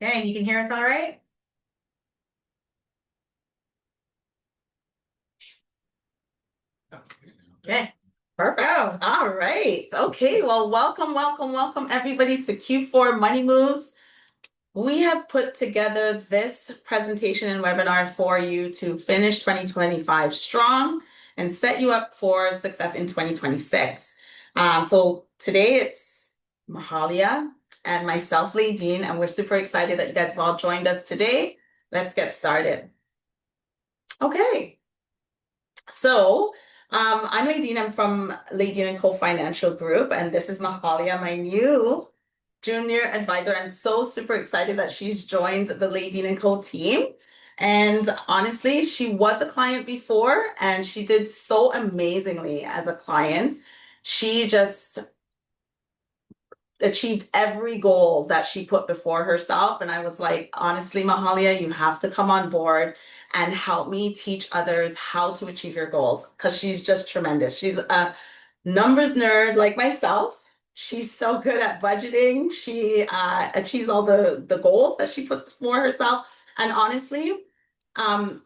Okay, and you can hear us all right? Okay. Perfect. Go. All right. Okay. Well, welcome everybody to Q4 Money Moves. We have put together this presentation and webinar for you to finish 2025 strong and set you up for success in 2026. So today it's Mahalia and myself, Laideen, and we're super excited that you guys have all joined us today. Let's get started. Okay. So, I'm Laideen. I'm from Laideen & Co. Financial Group, and this is Mahalia, my new junior advisor. I'm so super excited that she's joined the Laideen & Co. team. And honestly, she was a client before, and she did so amazingly as a client. She just achieved every goal that she put before herself. And I was like, honestly, Mahalia, you have to come on board and help me teach others how to achieve your goals because she's just tremendous. She's a numbers nerd like myself. She's so good at budgeting. She achieves all the goals that she puts for herself. And honestly,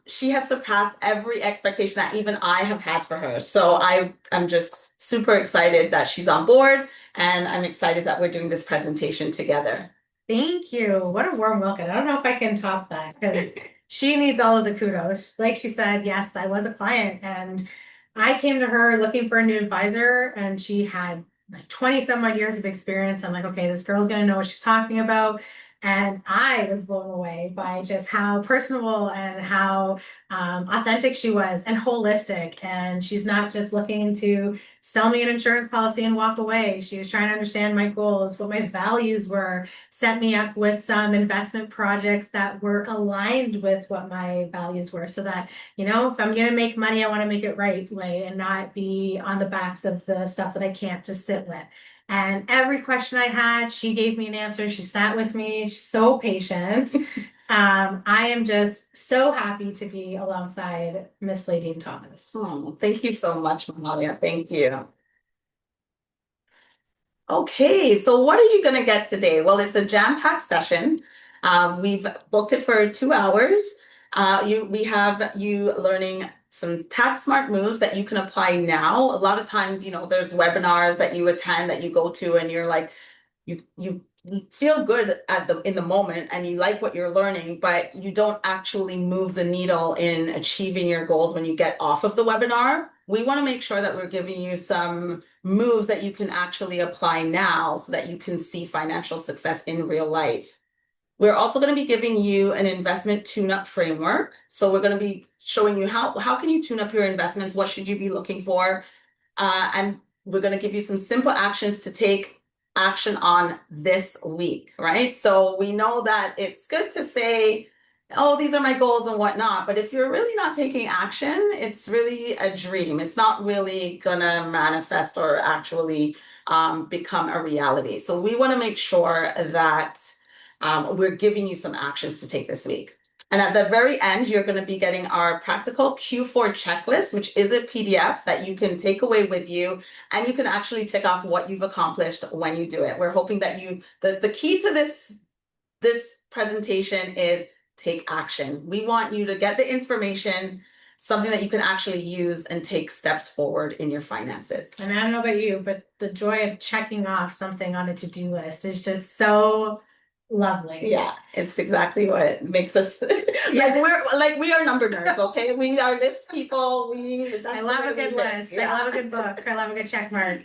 she has surpassed every expectation that even I have had for her. So I'm just super excited that she's on board, and I'm excited that we're doing this presentation together. Thank you. What a warm welcome. I don't know if I can top that because she needs all of the kudos. Like she said, yes, I was a client and I came to her looking for a new advisor and she had like 20 some odd years of experience. I'm like, okay, this girl's going to know what she's talking about. And I was blown away by just how personable and how authentic she was and holistic. And she's not just looking to sell me an insurance policy and walk away. She was trying to understand my goals, what my values were, set me up with some investment projects that were aligned with what my values were so that, if I'm going to make money, I want to make it right way and not be on the backs of the stuff that I can't just sit with. And every question I had, she gave me an answer. She sat with me. She's so patient. I am just so happy to be alongside Miss Laideen Thomas. Oh, thank you so much, Mahalia. Thank you. Okay, so what are you going to get today? Well, it's a jam-packed session. We've booked it for 2 hours. We have you learning some tax smart moves that you can apply now. A lot of times, there's webinars that you attend that you go to and you're like, you feel good in the moment and you like what you're learning, but you don't actually move the needle in achieving your goals when you get off of the webinar. We want to make sure that we're giving you some moves that you can actually apply now so that you can see financial success in real life. We're also going to be giving you an investment tune-up framework. So we're going to be showing you how can you tune up your investments, what should you be looking for, and we're going to give you some simple actions to take action on this week, right? So we know that it's good to say, oh, these are my goals and whatnot. But if you're really not taking action, it's really a dream. It's not really going to manifest or actually become a reality. So we want to make sure that we're giving you some actions to take this week. And at the very end, you're going to be getting our practical Q4 checklist, which is a PDF that you can take away with you, and you can actually tick off what you've accomplished when you do it. We're hoping that the key to this presentation is take action. We want you to get the information, something that you can actually use and take steps forward in your finances. And I don't know about you, but the joy of checking off something on a to-do list is just so lovely. Yeah, it's exactly what makes us we are number nerds, okay? We are list people. I love a good list. Yeah. I love a good book. I love a good check mark.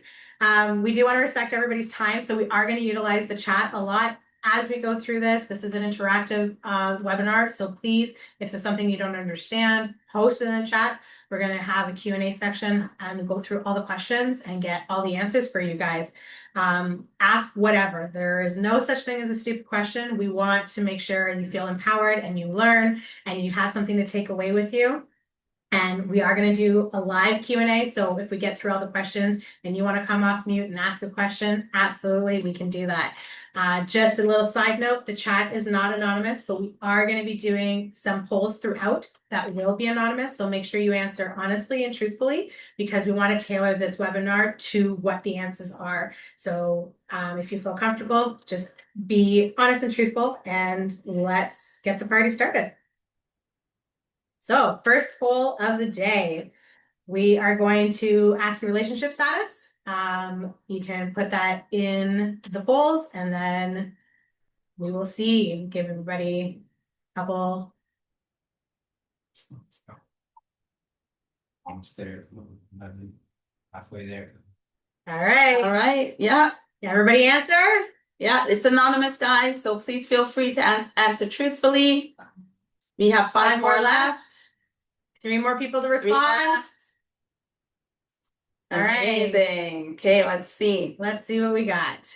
We do want to respect everybody's time, so we are going to utilize the chat a lot as we go through this. This is an interactive webinar, so please, if there's something you don't understand, post it in the chat. We're going to have a Q&A section and go through all the questions and get all the answers for you guys. Ask whatever. There is no such thing as a stupid question. We want to make sure you feel empowered and you learn and you have something to take away with you. And we are going to do a live Q&A. So if we get through all the questions and you want to come off mute and ask a question, absolutely, we can do that. Just a little side note, the chat is not anonymous, but we are going to be doing some polls throughout that will be anonymous. So make sure you answer honestly and truthfully, because we want to tailor this webinar to what the answers are. So if you feel comfortable, just be honest and truthful, and let's get the party started. So first poll of the day, we are going to ask your relationship status. You can put that in the polls, and then we will see. Give everybody a couple. Almost there. Halfway there. All right. All right. Yeah. Everybody answer? Yeah. It's anonymous, guys. So please feel free to answer truthfully. We have five more left. 3 more people to 3 more respond. left. All right. Amazing. Okay, let's see. Let's see what we got.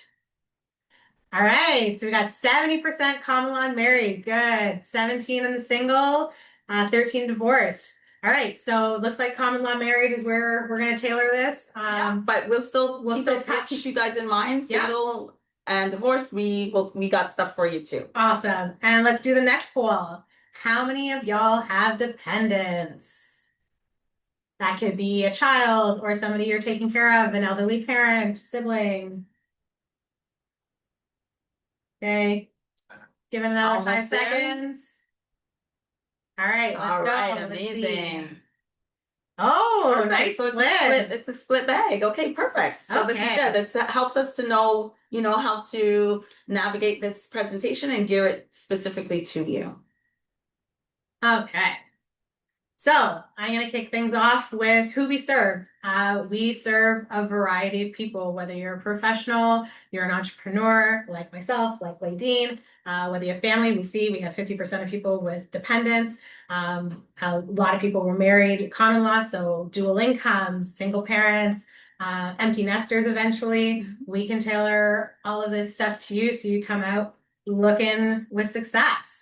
All right, so we got 70% common law and married. Good. 17 in the single, 13 divorced. All right, so it looks like common law married is where we're going to tailor this. Yeah, but we'll still keep you guys in mind. Single and divorced, we got stuff for you too. Awesome. And let's do the next poll. How many of y'all have dependents? That could be a child or somebody you're taking care of, an elderly parent, sibling. Okay, give it another 5 seconds. All right, let's go. All right, amazing. Oh, perfect. nice So split. It's a split bag. Okay, perfect. So this is good. This helps us to know, how to navigate this presentation and gear it specifically to you. Okay. So I'm going to kick things off with who we serve. We serve a variety of people, whether you're a professional, you're an entrepreneur like myself, like Laideen, whether you're a family. We have 50% of people with dependents. A lot of people were married, common law, so dual incomes, single parents, empty nesters eventually. We can tailor all of this stuff to you so you come out looking with success.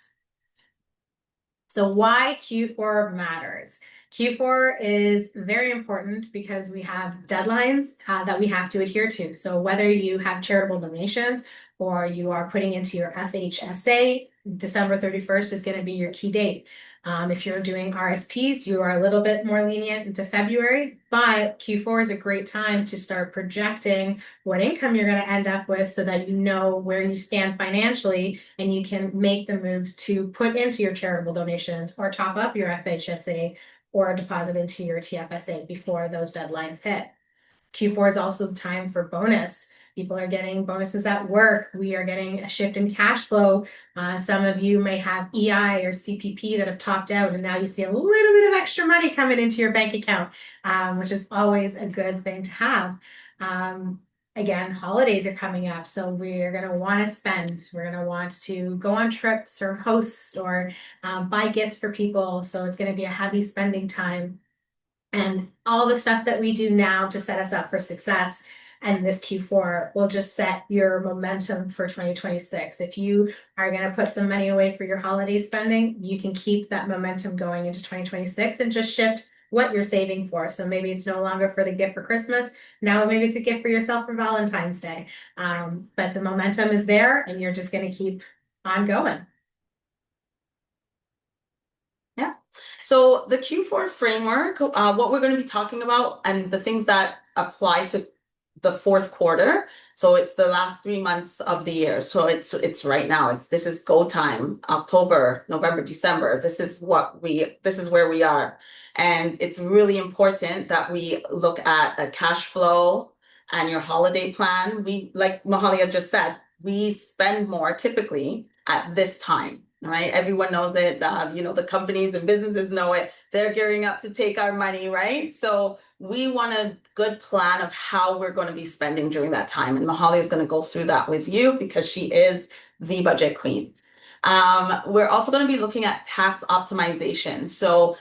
So why Q4 matters? Q4 is very important because we have deadlines that we have to adhere to. So whether you have charitable donations or you are putting into your FHSA, December 31st is going to be your key date. If you're doing RSPs, you are a little bit more lenient into February, but Q4 is a great time to start projecting what income you're going to end up with so that you know where you stand financially and you can make the moves to put into your charitable donations or top up your FHSA or deposit into your TFSA before those deadlines hit. Q4 is also the time for bonus. People are getting bonuses at work. We are getting a shift in cash flow. Some of you may have EI or CPP that have topped out, and now you see a little bit of extra money coming into your bank account, which is always a good thing to have. Again, holidays are coming up, so we're going to want to spend. We're going to want to go on trips or host or buy gifts for people. So it's going to be a heavy spending time. And all the stuff that we do now to set us up for success and this Q4 will just set your momentum for 2026. If you are going to put some money away for your holiday spending, you can keep that momentum going into 2026 and just shift what you're saving for. So maybe it's no longer for the gift for Christmas. Now maybe it's a gift for yourself for Valentine's Day. But the momentum is there and you're just going to keep on going. Yeah. So the Q4 framework, what we're going to be talking about and the things that apply to the fourth quarter. So it's the last 3 months of the year. So it's right now. This is go time, October, November, December. This is where we are. And it's really important that we look at a cash flow and your holiday plan. Like Mahalia just said, we spend more typically at this time. Right? Everyone knows it. The companies and businesses know it. They're gearing up to take our money, right? So we want a good plan of how we're going to be spending during that time. And Mahalia is going to go through that with you because she is the budget queen. We're also going to be looking at tax optimization. So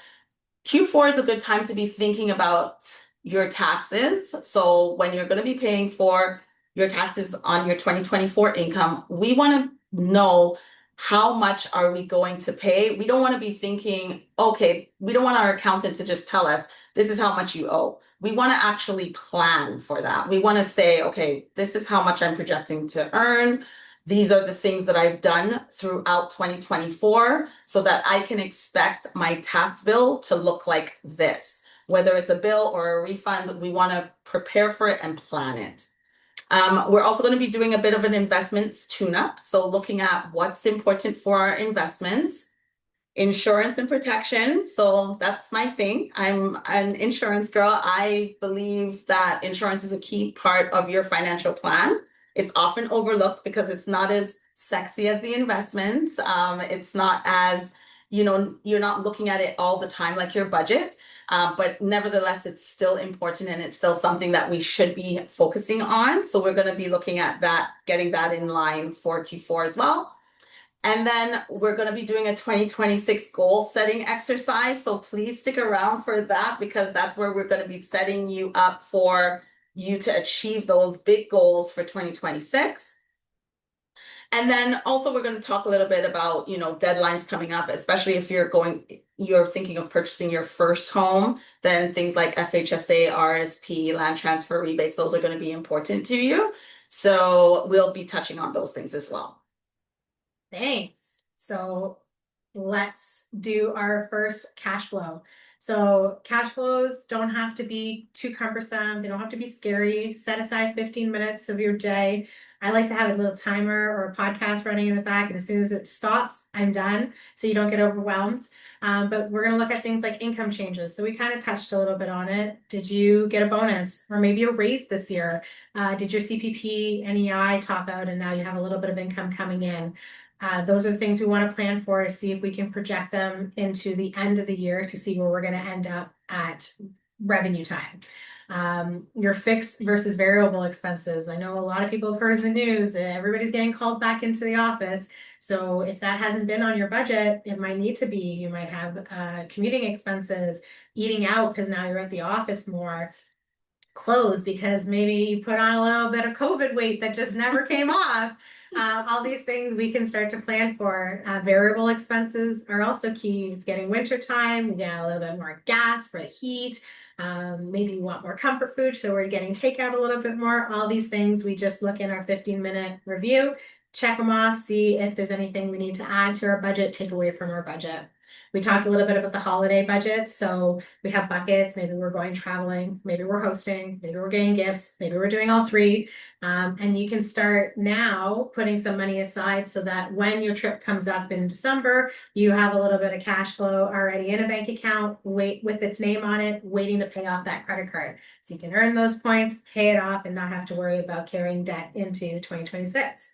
Q4 is a good time to be thinking about your taxes. So when you're going to be paying for your taxes on your 2024 income, we want to know how much are we going to pay? We don't want to be thinking, okay, we don't want our accountant to just tell us, this is how much you owe. We want to actually plan for that. We want to say, okay, this is how much I'm projecting to earn. These are the things that I've done throughout 2024 so that I can expect my tax bill to look like this. Whether it's a bill or a refund, we want to prepare for it and plan it. We're also going to be doing a bit of an investments tune-up. So looking at what's important for our investments, insurance and protection. So that's my thing. I'm an insurance girl. I believe that insurance is a key part of your financial plan. It's often overlooked because it's not as sexy as the investments. It's not as, you're not looking at it all the time like your budget. But nevertheless, it's still important and it's still something that we should be focusing on. So we're going to be looking at that, getting that in line for Q4 as well. And then we're going to be doing a 2026 goal setting exercise. So please stick around for that because that's where we're going to be setting you up for you to achieve those big goals for 2026. And then also we're going to talk a little bit about, deadlines coming up, especially if you're thinking of purchasing your first home, then things like FHSA, RRSP, land transfer rebates, those are going to be important to you. So we'll be touching on those things as well. Thanks. So let's do our first cash flow. So cash flows don't have to be too cumbersome. They don't have to be scary. Set aside 15 minutes of your day. I like to have a little timer or a podcast running in the back, and as soon as it stops, I'm done, so you don't get overwhelmed. But we're going to look at things like income changes. So we kind of touched a little bit on it. Did you get a bonus or maybe a raise this year? Did your CPP, NEI top out and now you have a little bit of income coming in? Those are the things we want to plan for to see if we can project them into the end of the year to see where we're going to end up at revenue time. Your fixed versus variable expenses. I know a lot of people have heard in the news, everybody's getting called back into the office. So if that hasn't been on your budget, it might need to be. You might have commuting expenses, eating out because now you're at the office more, clothes because maybe you put on a little bit of COVID weight that just never came off. All these things we can start to plan for. Variable expenses are also key. It's getting winter time. We get a little bit more gas for the heat. Maybe we want more comfort food, so we're getting takeout a little bit more. All these things we just look in our 15-minute review, check them off, see if there's anything we need to add to our budget, take away from our budget. We talked a little bit about the holiday budget. So we have buckets. Maybe we're going traveling. Maybe we're hosting. Maybe we're getting gifts. Maybe we're doing all three. And you can start now putting some money aside so that when your trip comes up in December, you have a little bit of cash flow already in a bank account, with its name on it, waiting to pay off that credit card. So you can earn those points, pay it off, and not have to worry about carrying debt into 2026.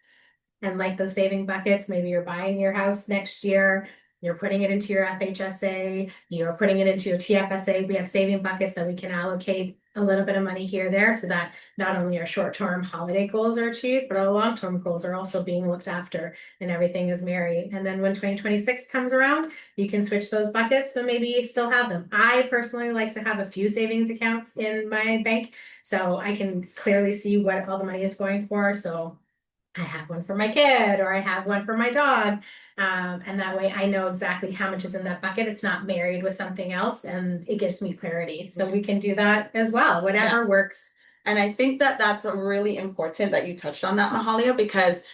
And like those saving buckets, maybe you're buying your house next year. You're putting it into your FHSA, you're putting it into your TFSA. We have saving buckets that we can allocate a little bit of money here or there so that not only our short-term holiday goals are achieved, but our long-term goals are also being looked after and everything is merry. And then when 2026 comes around, you can switch those buckets, but maybe you still have them. I personally like to have a few savings accounts in my bank so I can clearly see what all the money is going for. So I have one for my kid or I have one for my dog. And that way I know exactly how much is in that bucket. It's not married with something else and it gives me clarity. So we can do that as well, whatever works. And I think that that's really important that you touched on that, Mahalia, because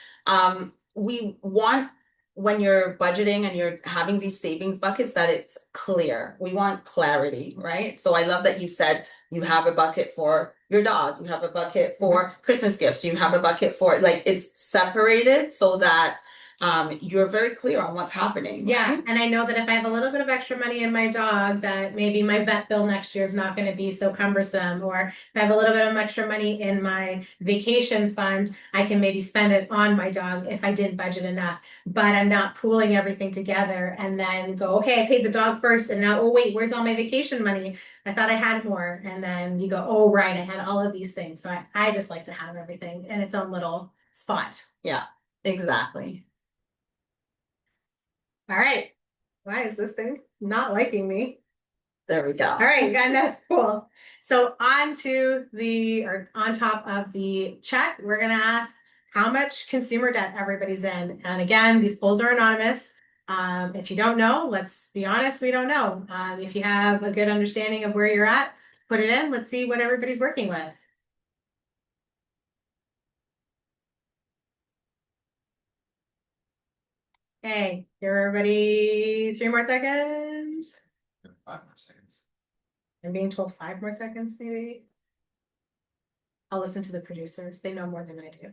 we want, when you're budgeting and you're having these savings buckets, that it's clear. We want clarity, right? So I love that you said you have a bucket for your dog, you have a bucket for Christmas gifts, you have a bucket for, like, it's separated so that you're very clear on what's happening. Yeah. Right? And I know that if I have a little bit of extra money in my dog, that maybe my vet bill next year is not going to be so cumbersome. Or if I have a little bit of extra money in my vacation fund, I can maybe spend it on my dog if I didn't budget enough. But I'm not pooling everything together and then go, okay, I paid the dog first. And now, oh, wait, where's all my vacation money? I thought I had more. And then you go, oh, right, I had all of these things. So I just like to have everything in its own little spot. Yeah, exactly. All right. Why is this thing not liking me? There we go. All right, got another cool. So on top of the check, we're gonna ask, how much consumer debt everybody's in. And again, these polls are anonymous. If you don't know, let's be honest, we don't know. If you have a good understanding of where you're at, put it in. Let's see what everybody's working with. Hey, give everybody 3 more seconds. 5 more seconds. I'm being told 5 more seconds, maybe. I'll listen to the producers. They know more than I do.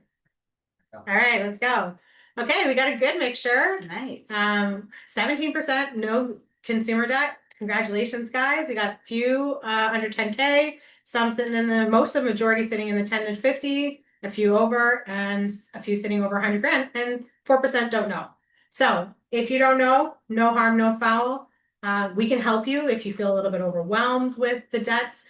All right, let's go. Okay, we got a good mixture. Nice. 17% no consumer debt. Congratulations, guys. We got a few under 10K, some sitting in the most of the majority sitting in the 10 to 50, a few over, and a few sitting over 100 grand, and 4% don't know. So if you don't know, no harm, no foul. We can help you if you feel a little bit overwhelmed with the debts.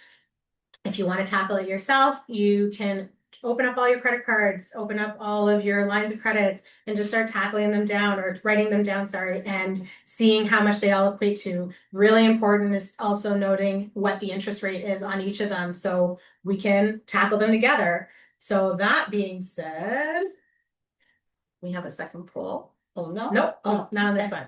If you want to tackle it yourself, you can open up all your credit cards, open up all of your lines of credits, and just start tackling them down or writing them down, and seeing how much they all equate to. Really important is also noting what the interest rate is on each of them so we can tackle them together. So that being said, We have a second poll. Oh, no. nope, Oh, not on this one.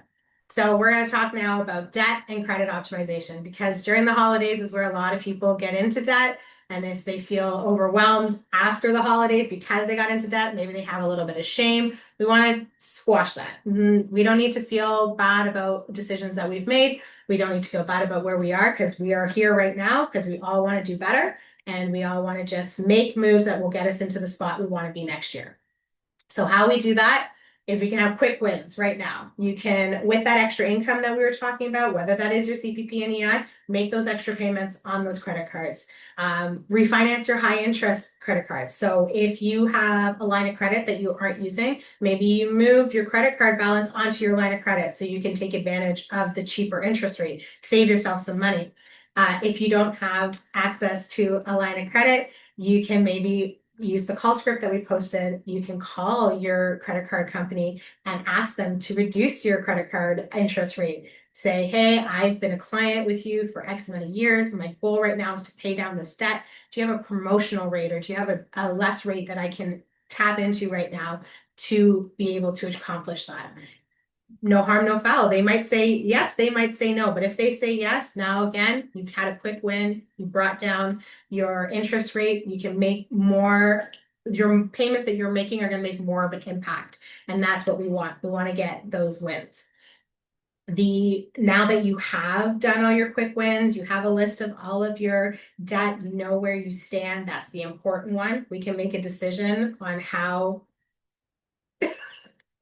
So we're going to talk now about debt and credit optimization, because during the holidays is where a lot of people get into debt. And if they feel overwhelmed after the holidays because they got into debt, maybe they have a little bit of shame. We want to squash that. We don't need to feel bad about decisions that we've made. We don't need to feel bad about where we are, because we are here right now because we all want to do better. And we all want to just make moves that will get us into the spot we want to be next year. So how we do that is we can have quick wins right now. You can, with that extra income that we were talking about, whether that is your CPP and EI, make those extra payments on those credit cards. Refinance your high interest credit cards. So if you have a line of credit that you aren't using, maybe you move your credit card balance onto your line of credit so you can take advantage of the cheaper interest rate, save yourself some money. If you don't have access to a line of credit, you can maybe use the call script that we posted. You can call your credit card company and ask them to reduce your credit card interest rate. Say, hey, I've been a client with you for X amount of years. My goal right now is to pay down this debt. Do you have a promotional rate, or do you have a less rate that I can tap into right now to be able to accomplish that? No harm, no foul. They might say yes, they might say no. But if they say yes, now again, you've had a quick win. You brought down your interest rate. You can make more. Your payments that you're making are going to make more of an impact. And that's what we want. We want to get those wins. Now that you have done all your quick wins, you have a list of all of your debt, you know where you stand. That's the important one. We can make a decision on how.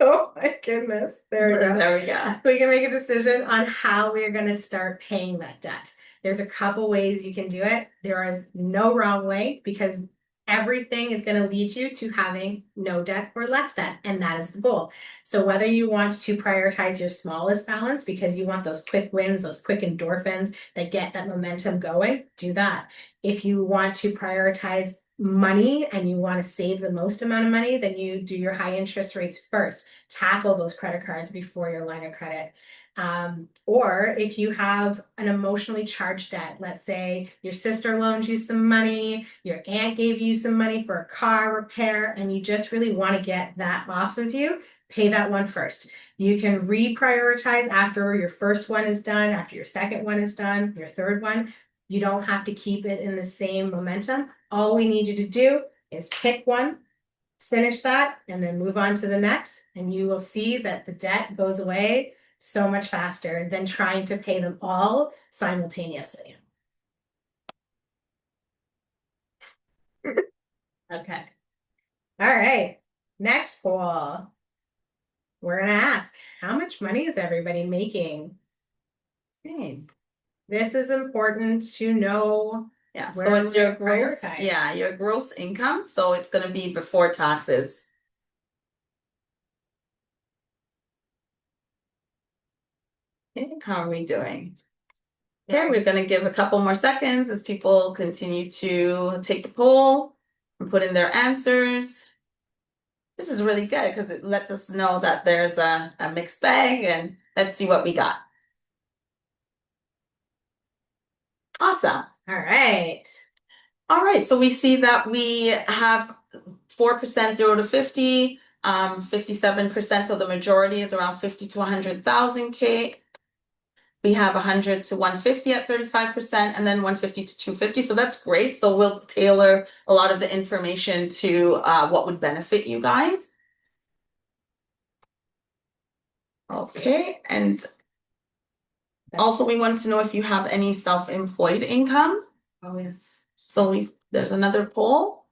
Oh my goodness. There we go. There we go. We can make a decision on how we're going to start paying that debt. There's a couple ways you can do it. There is no wrong way, because everything is going to lead you to having no debt or less debt. And that is the goal. So whether you want to prioritize your smallest balance because you want those quick wins, those quick endorphins that get that momentum going, do that. If you want to prioritize money and you want to save the most amount of money, then you do your high interest rates first. Tackle those credit cards before your line of credit. Or if you have an emotionally charged debt, let's say your sister loaned you some money, your aunt gave you some money for a car repair, and you just really want to get that off of you, pay that one first. You can reprioritize after your first one is done, after your second one is done, your third one. You don't have to keep it in the same momentum. All we need you to do is pick one, finish that, and then move on to the next. And you will see that the debt goes away so much faster than trying to pay them all simultaneously. Okay. All right, next poll. We're going to ask, how much money is everybody making? Okay. This is important to know. Yeah, so Where it's your we gross, prioritize. yeah, your gross income. So it's going to be before taxes. Okay, how are we doing? Okay, we're going to give a couple more seconds as people continue to take the poll and put in their answers. This is really good because it lets us know that there's a mixed bag, and let's see what we got. Awesome. All right. All right, so we see that we have 4% 0 to 50, 57%. So the majority is around 50 to 100,000 K. We have 100 to 150 at 35%, and then 150 to 250. So that's great. So we'll tailor a lot of the information to what would benefit you guys. Okay, and also we wanted to know if you have any self-employed income. Oh, yes. So there's another poll.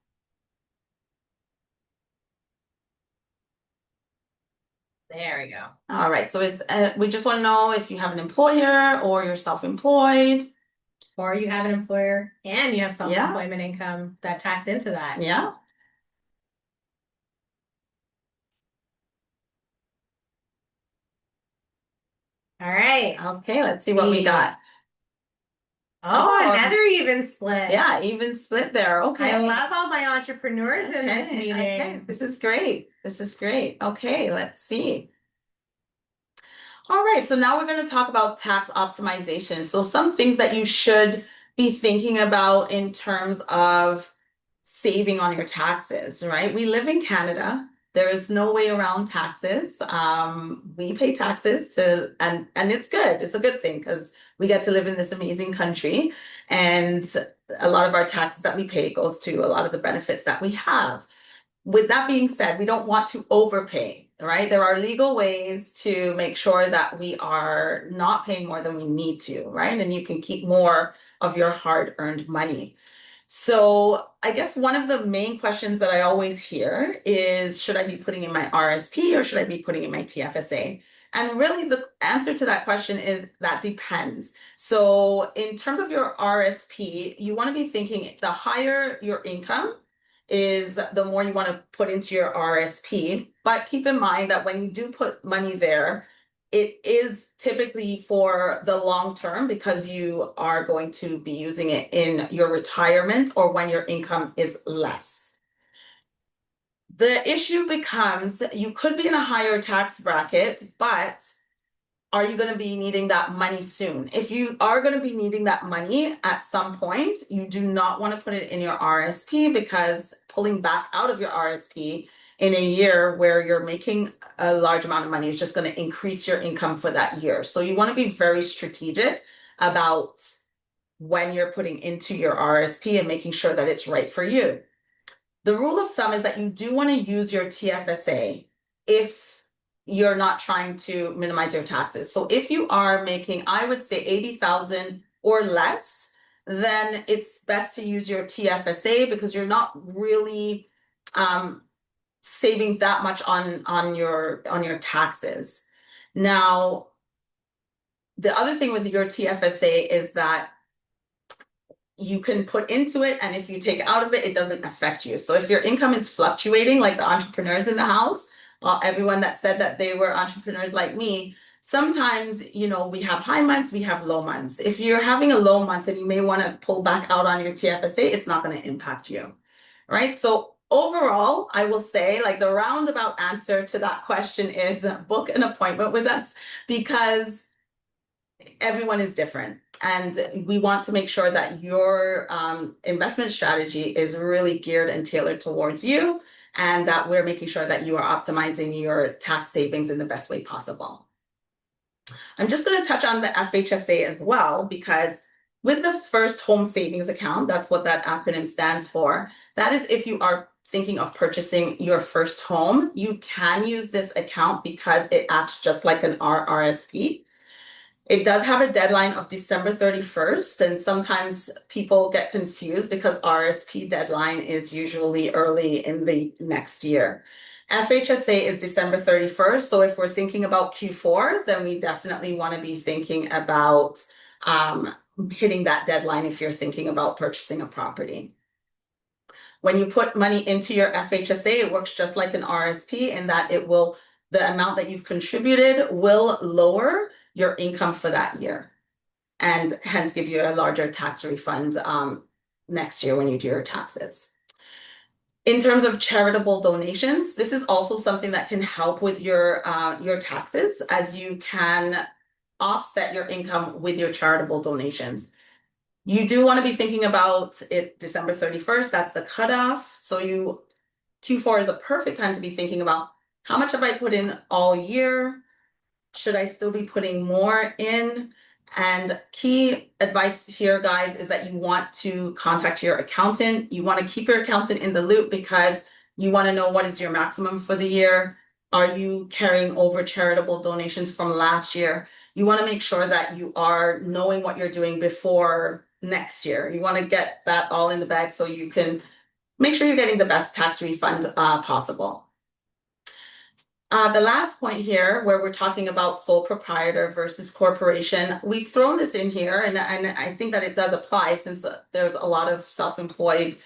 There we go. All right, so it's we just want to know if you have an employer or you're self-employed. Or you have an employer and you have self-employment income that tax into that. Yeah. All right. Okay, let's see what we got. Oh, another even split. Yeah, even split there. Okay. I love all my entrepreneurs in this meeting. Okay. This is great. This is great. Okay, let's see. All right, so now we're going to talk about tax optimization. So some things that you should be thinking about in terms of saving on your taxes, right? We live in Canada. There is no way around taxes. We pay taxes and it's good. It's a good thing because we get to live in this amazing country, and a lot of our taxes that we pay goes to a lot of the benefits that we have. With that being said, we don't want to overpay, right? There are legal ways to make sure that we are not paying more than we need to, right? And you can keep more of your hard-earned money. So I guess one of the main questions that I always hear is, should I be putting in my RSP or should I be putting in my TFSA? And really the answer to that question is that depends. So in terms of your RSP, you want to be thinking the higher your income is, the more you want to put into your RSP. But keep in mind that when you do put money there, it is typically for the long term because you are going to be using it in your retirement or when your income is less. The issue becomes you could be in a higher tax bracket, but are you going to be needing that money soon? If you are going to be needing that money at some point, you do not want to put it in your RSP, because pulling back out of your RSP in a year where you're making a large amount of money is just going to increase your income for that year. So you want to be very strategic about when you're putting into your RSP and making sure that it's right for you. The rule of thumb is that you do want to use your TFSA if you're not trying to minimize your taxes. So if you are making, I would say 80,000 or less, then it's best to use your TFSA because you're not really saving that much on your taxes. Now, the other thing with your TFSA is that you can put into it, and if you take out of it, it doesn't affect you. So if your income is fluctuating, like the entrepreneurs in the house, everyone that said that they were entrepreneurs like me, sometimes, we have high months, we have low months. If you're having a low month and you may want to pull back out on your TFSA, it's not going to impact you, right? So overall, I will say, like, the roundabout answer to that question is book an appointment with us, because everyone is different, and we want to make sure that your investment strategy is really geared and tailored towards you, and that we're making sure that you are optimizing your tax savings in the best way possible. I'm just going to touch on the FHSA as well, because with the first home savings account, that's what that acronym stands for. That is if you are thinking of purchasing your first home, you can use this account because it acts just like an RRSP. It does have a deadline of December 31st, and sometimes people get confused because RSP deadline is usually early in the next year. FHSA is December 31st, so if we're thinking about Q4, then we definitely want to be thinking about hitting that deadline if you're thinking about purchasing a property. When you put money into your FHSA, it works just like an RSP in that the amount that you've contributed will lower your income for that year, and hence give you a larger tax refund next year when you do your taxes. In terms of charitable donations, this is also something that can help with your taxes, as you can offset your income with your charitable donations. You do want to be thinking about it December 31st, that's the cutoff. So you Q4 is a perfect time to be thinking about how much have I put in all year? Should I still be putting more in? And key advice here, guys, is that you want to contact your accountant. You want to keep your accountant in the loop because you want to know what is your maximum for the year. Are you carrying over charitable donations from last year? You want to make sure that you are knowing what you're doing before next year. You want to get that all in the bag so you can make sure you're getting the best tax refund possible. The last point here, where we're talking about sole proprietor versus corporation, we've thrown this in here, and I think that it does apply since there's a lot of self-employed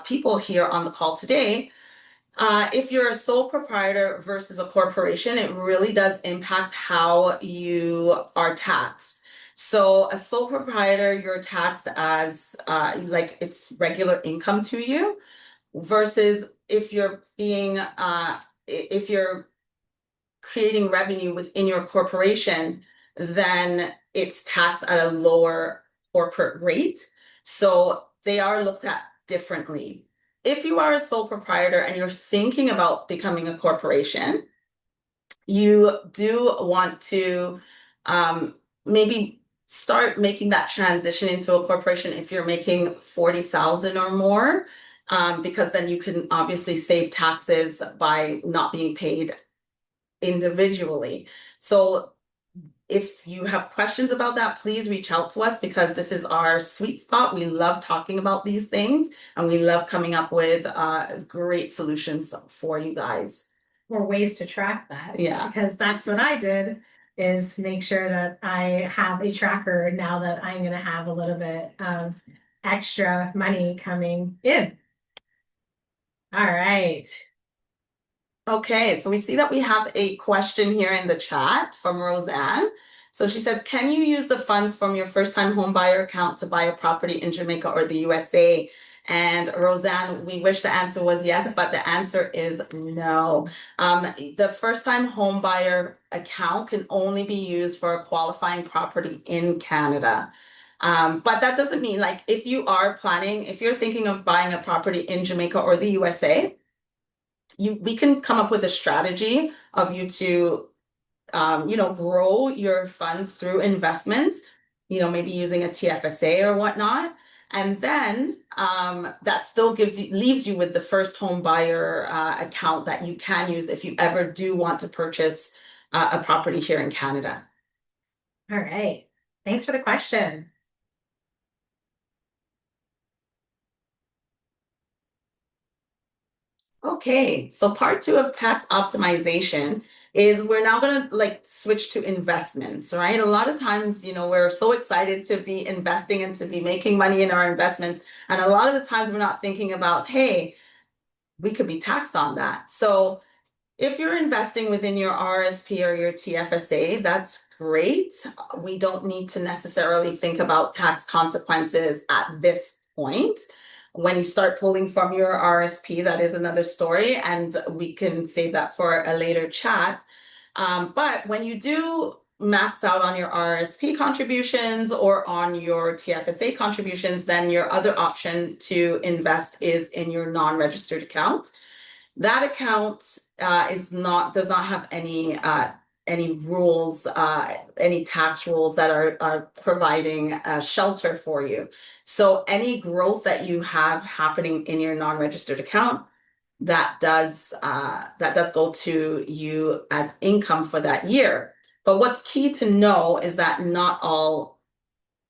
people here on the call today. If you're a sole proprietor versus a corporation, it really does impact how you are taxed. So a sole proprietor, you're taxed as like it's regular income to you, versus if you're if you're creating revenue within your corporation, then it's taxed at a lower corporate rate. So they are looked at differently. If you are a sole proprietor and you're thinking about becoming a corporation, you do want to maybe start making that transition into a corporation if you're making 40,000 or more, because then you can obviously save taxes by not being paid individually. So if you have questions about that, please reach out to us because this is our sweet spot. We love talking about these things and we love coming up with great solutions for you guys. Or ways to track that. Yeah. Because that's what I did, is make sure that I have a tracker now that I'm going to have a little bit of extra money coming in. All right. Okay, so we see that we have a question here in the chat from Roseanne. So she says, can you use the funds from your first-time home buyer account to buy a property in Jamaica or the USA? And Roseanne, we wish the answer was yes, but the answer is no. The first-time home buyer account can only be used for a qualifying property in Canada. But that doesn't mean, like, if you are planning, if you're thinking of buying a property in Jamaica or the USA, we can come up with a strategy of you to grow your funds through investments, maybe using a TFSA or whatnot. And then that still leaves you with the first home buyer account that you can use if you ever do want to purchase a property here in Canada. All right. Thanks for the question. Okay, so part 2 of tax optimization is we're now going to switch to investments, right? A lot of times, we're so excited to be investing and to be making money in our investments. And a lot of the times we're not thinking about, hey, we could be taxed on that. So if you're investing within your RRSP or your TFSA, that's great. We don't need to necessarily think about tax consequences at this point. When you start pulling from your RRSP, that is another story, and we can save that for a later chat. But when you do max out on your RRSP contributions or on your TFSA contributions, then your other option to invest is in your non-registered account. That account does not have any rules, any tax rules that are providing a shelter for you. So any growth that you have happening in your non-registered account, that does go to you as income for that year. But what's key to know is that not all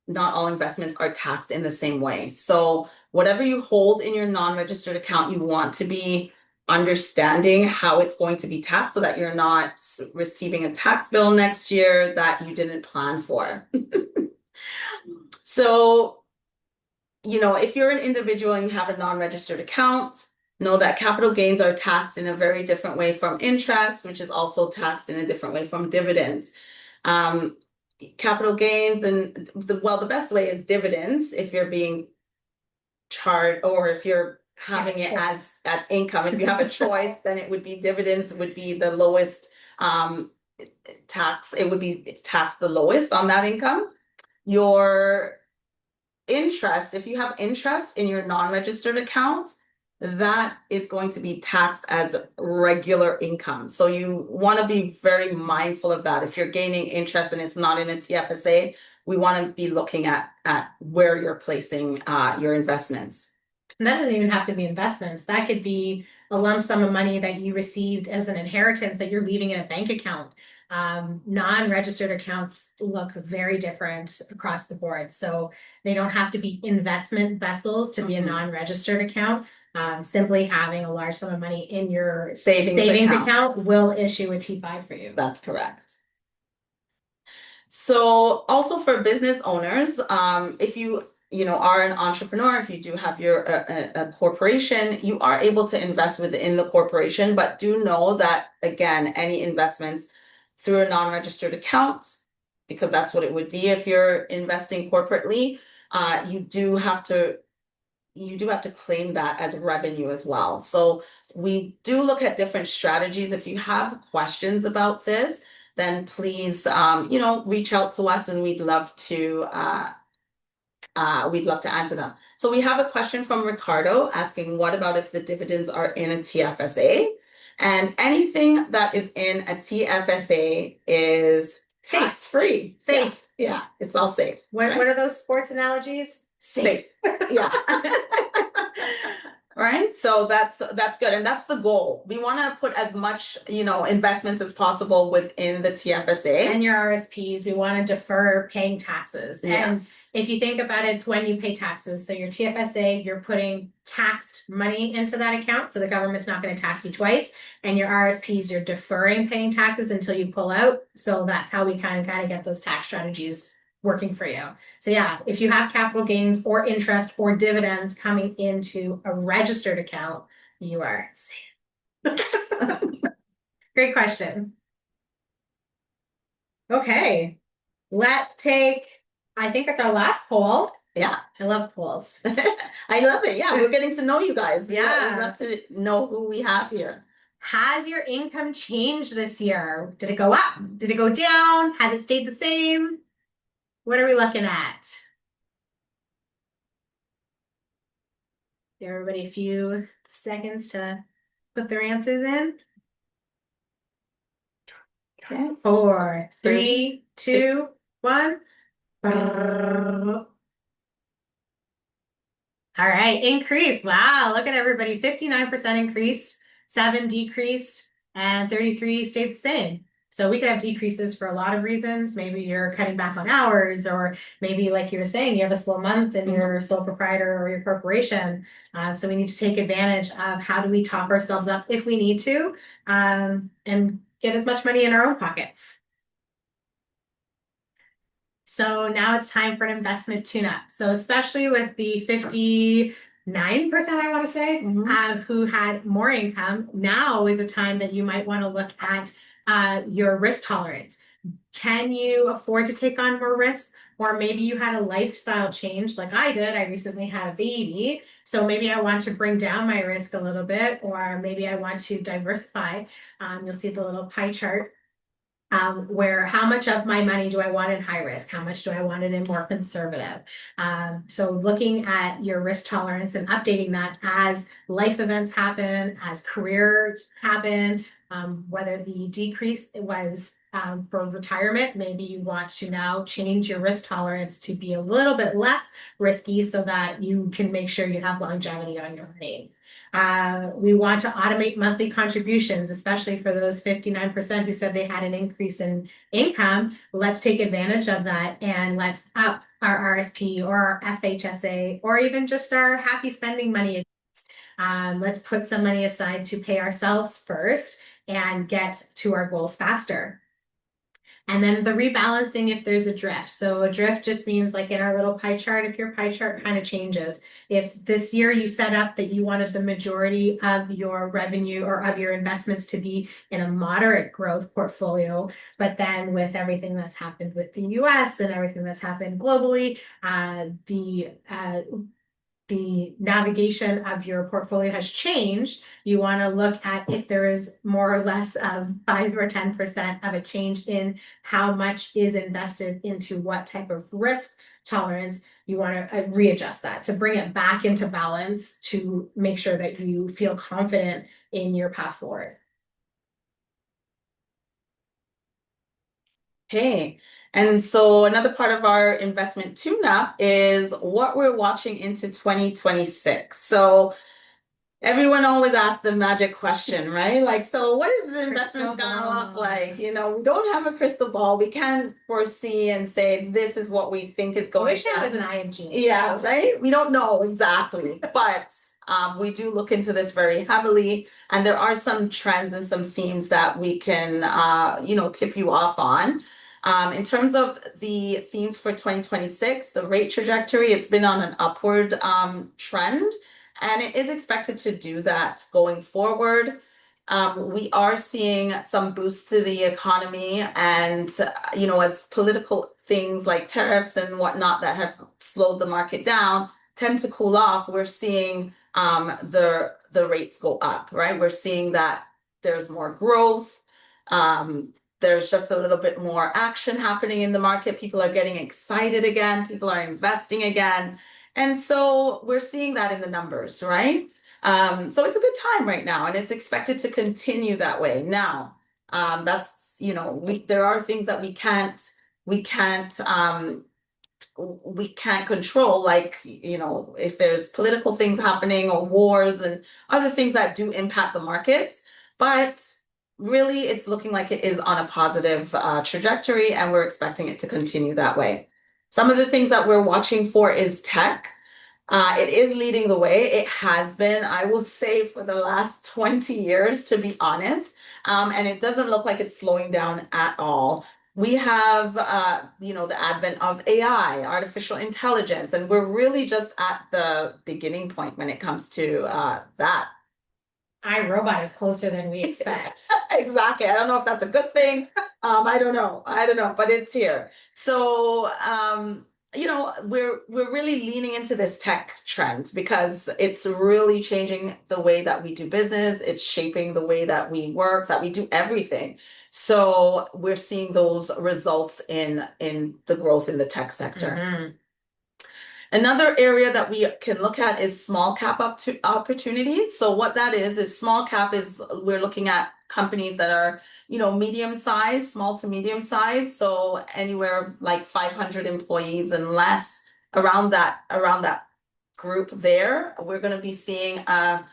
investments are taxed in the same way. So whatever you hold in your non-registered account, you want to be understanding how it's going to be taxed so that you're not receiving a tax bill next year that you didn't plan for. So, if you're an individual and you have a non-registered account, know that capital gains are taxed in a very different way from interest, which is also taxed in a different way from dividends. Capital gains and the best way is dividends if you're being charged, or if you're having it as income. If you have a choice, then it would be dividends would be the lowest tax. It would be taxed the lowest on that income. Your interest, if you have interest in your non-registered account, that is going to be taxed as regular income. So you want to be very mindful of that. If you're gaining interest and it's not in a TFSA, we want to be looking at where you're placing your investments. And that doesn't even have to be investments. That could be a lump sum of money that you received as an inheritance that you're leaving in a bank account. Non-registered accounts look very different across the board. So they don't have to be investment vessels to be a non-registered account. Simply having a large sum of money in your savings account will issue a T5 for you. That's correct. So also for business owners, if you are an entrepreneur, if you do have your a corporation, you are able to invest within the corporation, but do know that again, any investments through a non-registered account, because that's what it would be if you're investing corporately, you do have to claim that as revenue as well. So we do look at different strategies. If you have questions about this, then please reach out to us, and we'd love to answer them. So we have a question from Ricardo asking, what about if the dividends are in a TFSA? And anything that is in a TFSA is tax-free. Safe. Yeah, it's all safe. What are those sports analogies? Safe. Yeah. Right. So that's good. And that's the goal. We want to put as much, investments as possible within the TFSA. And your RSPs, we want to defer paying taxes. Yes. And if you think about it, it's when you pay taxes. So your TFSA, you're putting taxed money into that account. So the government's not going to tax you twice. And your RSPs, you're deferring paying taxes until you pull out. So that's how we kind of get those tax strategies working for you. So yeah, if you have capital gains or interest or dividends coming into a registered account, you are safe. Great question. Okay, let's take, I think it's our last poll. Yeah. I love polls. I love it. Yeah, we're getting to know you guys. Yeah. We love to know who we have here. Has your income changed this year? Did it go up? Did it go down? Has it stayed the same? What are we looking at? Give everybody a few seconds to put their answers in. Okay. 4, 3, 2, 1. All right, increase. Wow, look at everybody. 59% increased, 7 decreased, and 33 stayed the same. So we could have decreases for a lot of reasons. Maybe you're cutting back on hours, or maybe like you were saying, you have a slow month and you're a sole proprietor or your corporation. So we need to take advantage of how do we top ourselves up if we need to, and get as much money in our own pockets. So now it's time for an investment tune-up. So especially with the 59%, I want to say, who had more income, now is a time that you might want to look at your risk tolerance. Can you afford to take on more risk? Or maybe you had a lifestyle change like I did. I recently had a baby. So maybe I want to bring down my risk a little bit, or maybe I want to diversify. You'll see the little pie chart. Where how much of my money do I want in high risk? How much do I want it in more conservative? So looking at your risk tolerance and updating that as life events happen, as careers happen, whether the decrease was for retirement, maybe you want to now change your risk tolerance to be a little bit less risky so that you can make sure you have longevity on your money. We want to automate monthly contributions, especially for those 59% who said they had an increase in income. Let's take advantage of that and let's up our RSP or our FHSA or even just our happy spending money. Let's put some money aside to pay ourselves first and get to our goals faster. And then the rebalancing if there's a drift. So a drift just means, like in our little pie chart, if your pie chart kind of changes. If this year you set up that you wanted the majority of your revenue or of your investments to be in a moderate growth portfolio, but then with everything that's happened with the US and everything that's happened globally, the navigation of your portfolio has changed, you want to look at if there is more or less of 5 or 10% of a change in how much is invested into what type of risk tolerance. You want to readjust that to bring it back into balance to make sure that you feel confident in your path forward. Okay. And so another part of our investment tune-up is what we're watching into 2026. So everyone always asks the magic question, right? Like, so what is the investments gonna look like? You know, we don't have a crystal ball. We can't foresee and say this is what we think is I going wish to I was happen. an ING. Yeah, right? We don't know exactly, but we do look into this very heavily, and there are some trends and some themes that we can, tip you off on. In terms of the themes for 2026, the rate trajectory, it's been on an upward trend, and it is expected to do that going forward. We are seeing some boosts to the economy, and as political things like tariffs and whatnot that have slowed the market down tend to cool off, we're seeing the rates go up, right? We're seeing that there's more growth. There's just a little bit more action happening in the market. People are getting excited again. People are investing again. And so we're seeing that in the numbers, right? So it's a good time right now, and it's expected to continue that way. Now, there are things that we can't control, like, if there's political things happening or wars and other things that do impact the markets. But really, it's looking like it is on a positive trajectory, and we're expecting it to continue that way. Some of the things that we're watching for is tech. It is leading the way. It has been, I will say, for the last 20 years, to be honest. And it doesn't look like it's slowing down at all. We have, the advent of AI, artificial intelligence, and we're really just at the beginning point when it comes to that. iRobot is closer than we expect. Exactly. I don't know if that's a good thing. I don't know, but it's here. So, we're really leaning into this tech trend because it's really changing the way that we do business. It's shaping the way that we work, that we do everything. So we're seeing those results in the growth in the tech sector. Mhm. Another area that we can look at is small cap opportunities. So what that is small cap is we're looking at companies that are, medium size, small to medium size. So anywhere like 500 employees and less, around that group there, we're going to be seeing a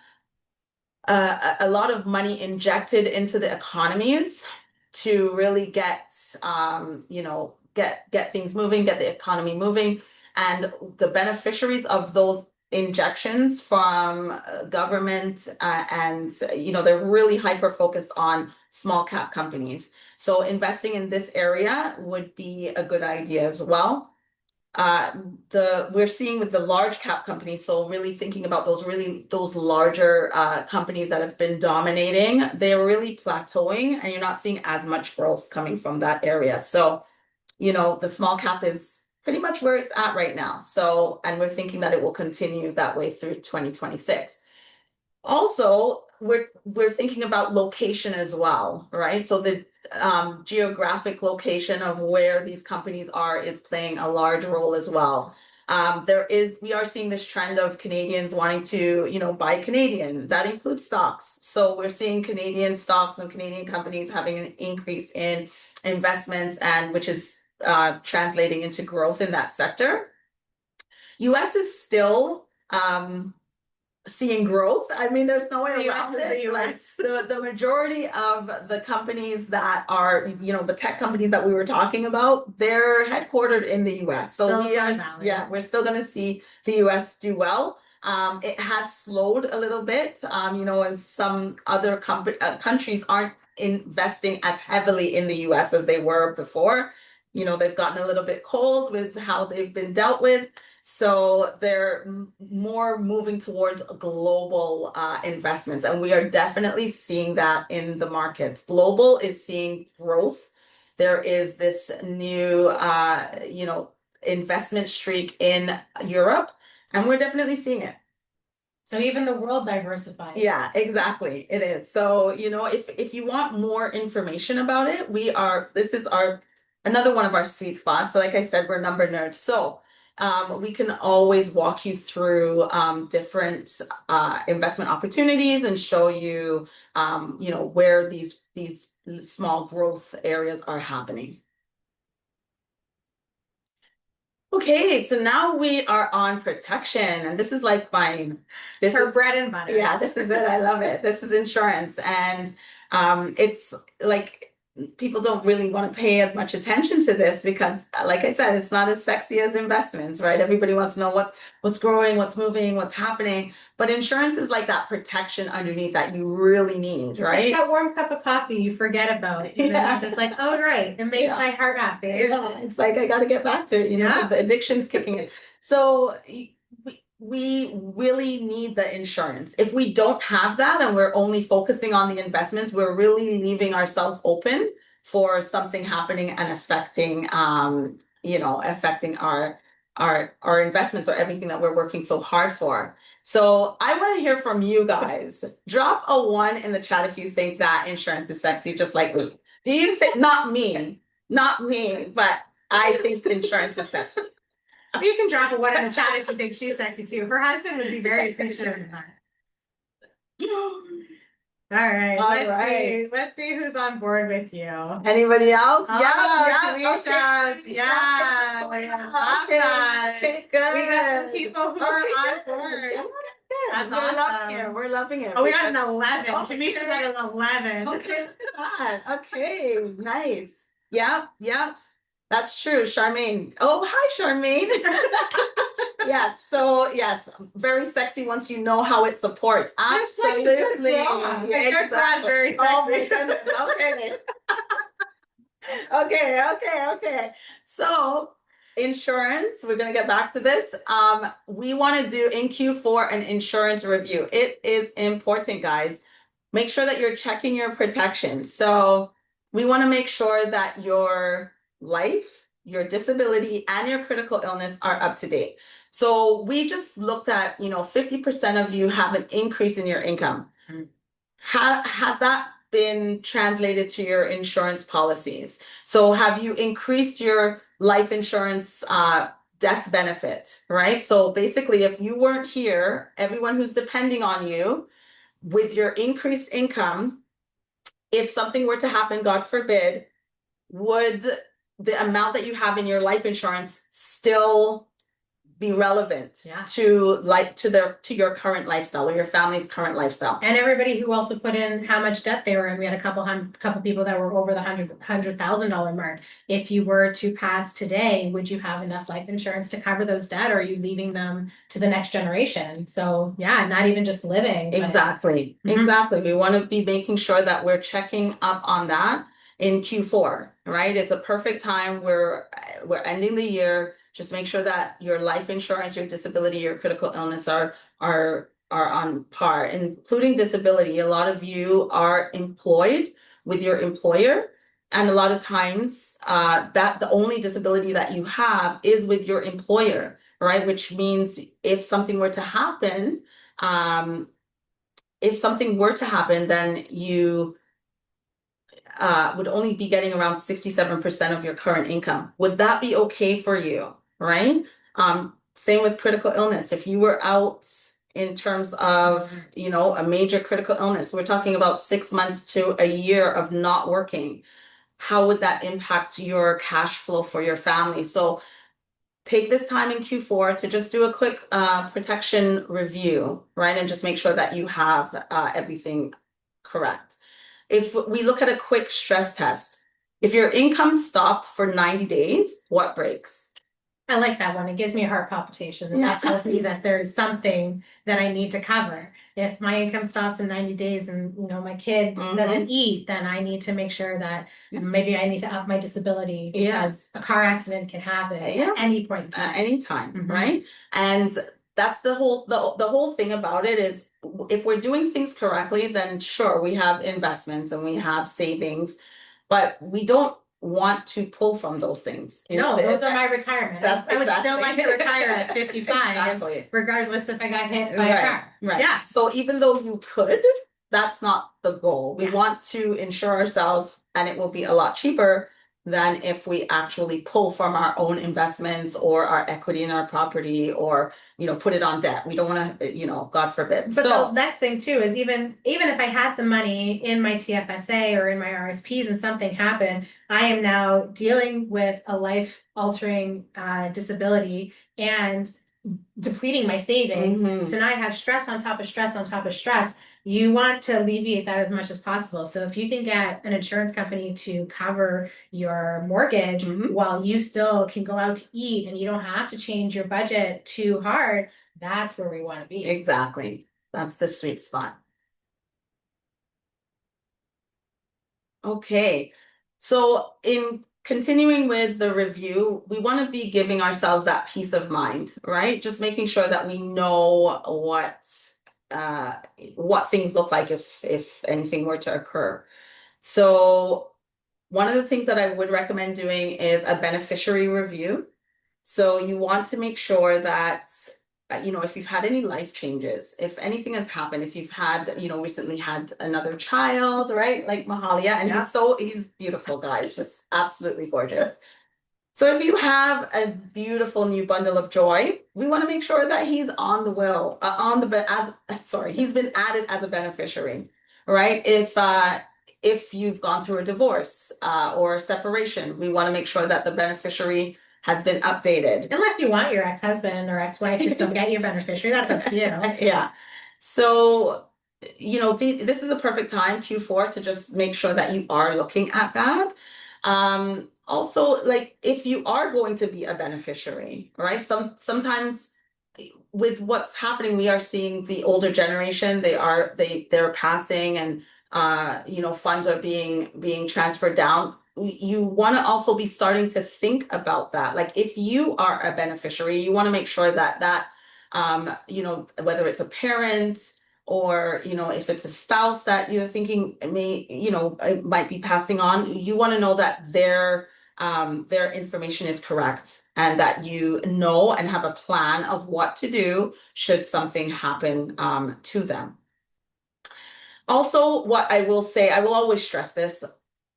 lot of money injected into the economies to really get things moving, get the economy moving. And the beneficiaries of those injections from government and they're really hyper focused on small cap companies. So investing in this area would be a good idea as well. We're seeing with the large cap companies, so really thinking about those larger companies that have been dominating, they're really plateauing, and you're not seeing as much growth coming from that area. So, the small cap is pretty much where it's at right now. So, and we're thinking that it will continue that way through 2026. Also, we're thinking about location as well, right? So the geographic location of where these companies are is playing a large role as well. We are seeing this trend of Canadians wanting to, buy Canadian. That includes stocks. So we're seeing Canadian stocks and Canadian companies having an increase in investments, and which is translating into growth in that sector. US is still seeing growth. I mean, there's no way around it. Like the majority of the companies that are, the tech companies that we were talking about, they're headquartered in the US. So we're still going to see the US do well. It has slowed a little bit, as some other countries aren't investing as heavily in the US as they were before. They've gotten a little bit cold with how they've been dealt with. So they're more moving towards global investments. And we are definitely seeing that in the markets. Global is seeing growth. There is this new, investment streak in Europe. And we're definitely seeing it. So even the world diversifies. Yeah, exactly. It is. So, if you want more information about it, this is another one of our sweet spots. So like I said, we're number nerds. So, we can always walk you through different investment opportunities and show you, where these small growth areas are happening. Okay, so now we are on protection, and this is like this Her is bread and butter. yeah, this is it. I love it. This is insurance, and it's like people don't really want to pay as much attention to this because, like I said, it's not as sexy as investments, right? Everybody wants to know what's growing, what's moving, what's happening, but insurance is like that protection underneath that you really need, right? It's that warm cup of coffee you forget about, and then Yeah. you're just like, oh right, it makes Yeah. my heart happy. Yeah, it's like I got to get back to it, Yeah. the addiction's kicking in. So we really need the insurance. If we don't have that and we're only focusing on the investments, we're really leaving ourselves open for something happening and affecting affecting our investments or everything that we're working so hard for. So I want to hear from you guys. Drop a 1 in the chat if you think that insurance is sexy, just like me. Do you think not me, but I think insurance is sexy. You can drop a 1 in the chat if you think she's sexy too. Her husband would be very appreciative of that. All right, let's see who's on board with you. Anybody else? Oh, Yeah, Tanisha, okay. yeah, Okay, awesome. good. We got some people who are on board. That's We're awesome. loving it. We're loving it. Oh, we got an 11. Oh, Tamisha's at an 11. Okay, look at that. Okay, nice. Yeah. That's true, Charmaine. Oh, hi, Charmaine. Yes, so yes, very sexy once you know how it supports. Absolutely. Yeah, Yeah, exactly. very Oh my sexy. goodness. Okay. Okay. So insurance, we're gonna get back to this. We want to do in Q4 an insurance review. It is important, guys. Make sure that you're checking your protection. So we want to make sure that your life, your disability, and your critical illness are up to date. So we just looked at, 50% of you have an increase in your income. Has that been translated to your insurance policies? So have you increased your life insurance death benefit, right? So basically, if you weren't here, everyone who's depending on you with your increased income, if something were to happen, God forbid, would the amount that you have in your life insurance still be relevant to your current lifestyle or your family's current lifestyle? And everybody who also put in how much debt they were in, we had a couple people that were over the $100,000 mark. If you were to pass today, would you have enough life insurance to cover those debt, or are you leaving them to the next generation? So yeah, not even just living. Exactly. We want to be making sure that we're checking up on that in Q4, right? It's a perfect time. We're ending the year. Just make sure that your life insurance, your disability, your critical illness are on par, including disability. A lot of you are employed with your employer, and a lot of times that the only disability that you have is with your employer, right? Which means if something were to happen, then you would only be getting around 67% of your current income. Would that be okay for you? Right? Same with critical illness. If you were out in terms of, a major critical illness, we're talking about 6 months to a year of not working. How would that impact your cash flow for your family? So take this time in Q4 to just do a quick protection review, right? And just make sure that you have everything correct. If we look at a quick stress test, if your income stopped for 90 days, what breaks? I like that one. It gives me a heart palpitation. That tells me that there's something that I need to cover. If my income stops in 90 days and my kid doesn't eat, then I need to make sure that maybe I need to up my disability because a car accident can happen at any point in time. At any time, right? And that's the whole thing about it is if we're doing things correctly, then sure, we have investments and we have savings, but we don't want to pull from those things. No, those are my retirement. That's I would still exactly. like to retire at 55, Exactly. regardless if I got hit by a car. Right. Yeah. So even though you could, that's not the goal. We Yes. want to insure ourselves, and it will be a lot cheaper than if we actually pull from our own investments or our equity in our property, or put it on debt. We don't want to, God forbid. But the next thing too is even if I had the money in my TFSA or in my RSPs and something happened, I am now dealing with a life altering disability and depleting my savings. Mhm. So now I have stress on top of stress on top of stress. You want to alleviate that as much as possible. So if you can get an insurance company to cover your mortgage while you still can go out to eat and you don't have to change your budget too hard, that's where we want to be. Exactly. That's the sweet spot. Okay. So in continuing with the review, we want to be giving ourselves that peace of mind, right? Just making sure that we know what things look like if anything were to occur. So one of the things that I would recommend doing is a beneficiary review. So you want to make sure that if you've had any life changes, if anything has happened, if you've had, recently had another child, right? Like Mahalia, and he's beautiful, guys, just absolutely gorgeous. So if you have a beautiful new bundle of joy, we want to make sure that he's on the will, he's been added as a beneficiary, right? If you've gone through a divorce or a separation, we want to make sure that the beneficiary has been updated. Unless you want your ex-husband or ex-wife to still get your beneficiary, that's up to you. Yeah. So, this is a perfect time, Q4, to just make sure that you are looking at that. Also, like if you are going to be a beneficiary, right? Sometimes with what's happening, we are seeing the older generation, they're passing, and funds are being transferred down. You want to also be starting to think about that. Like if you are a beneficiary, you want to make sure that whether it's a parent or if it's a spouse that you're thinking might be passing on, you want to know that their information is correct and that you know and have a plan of what to do should something happen to them. Also, what I will say, I will always stress this,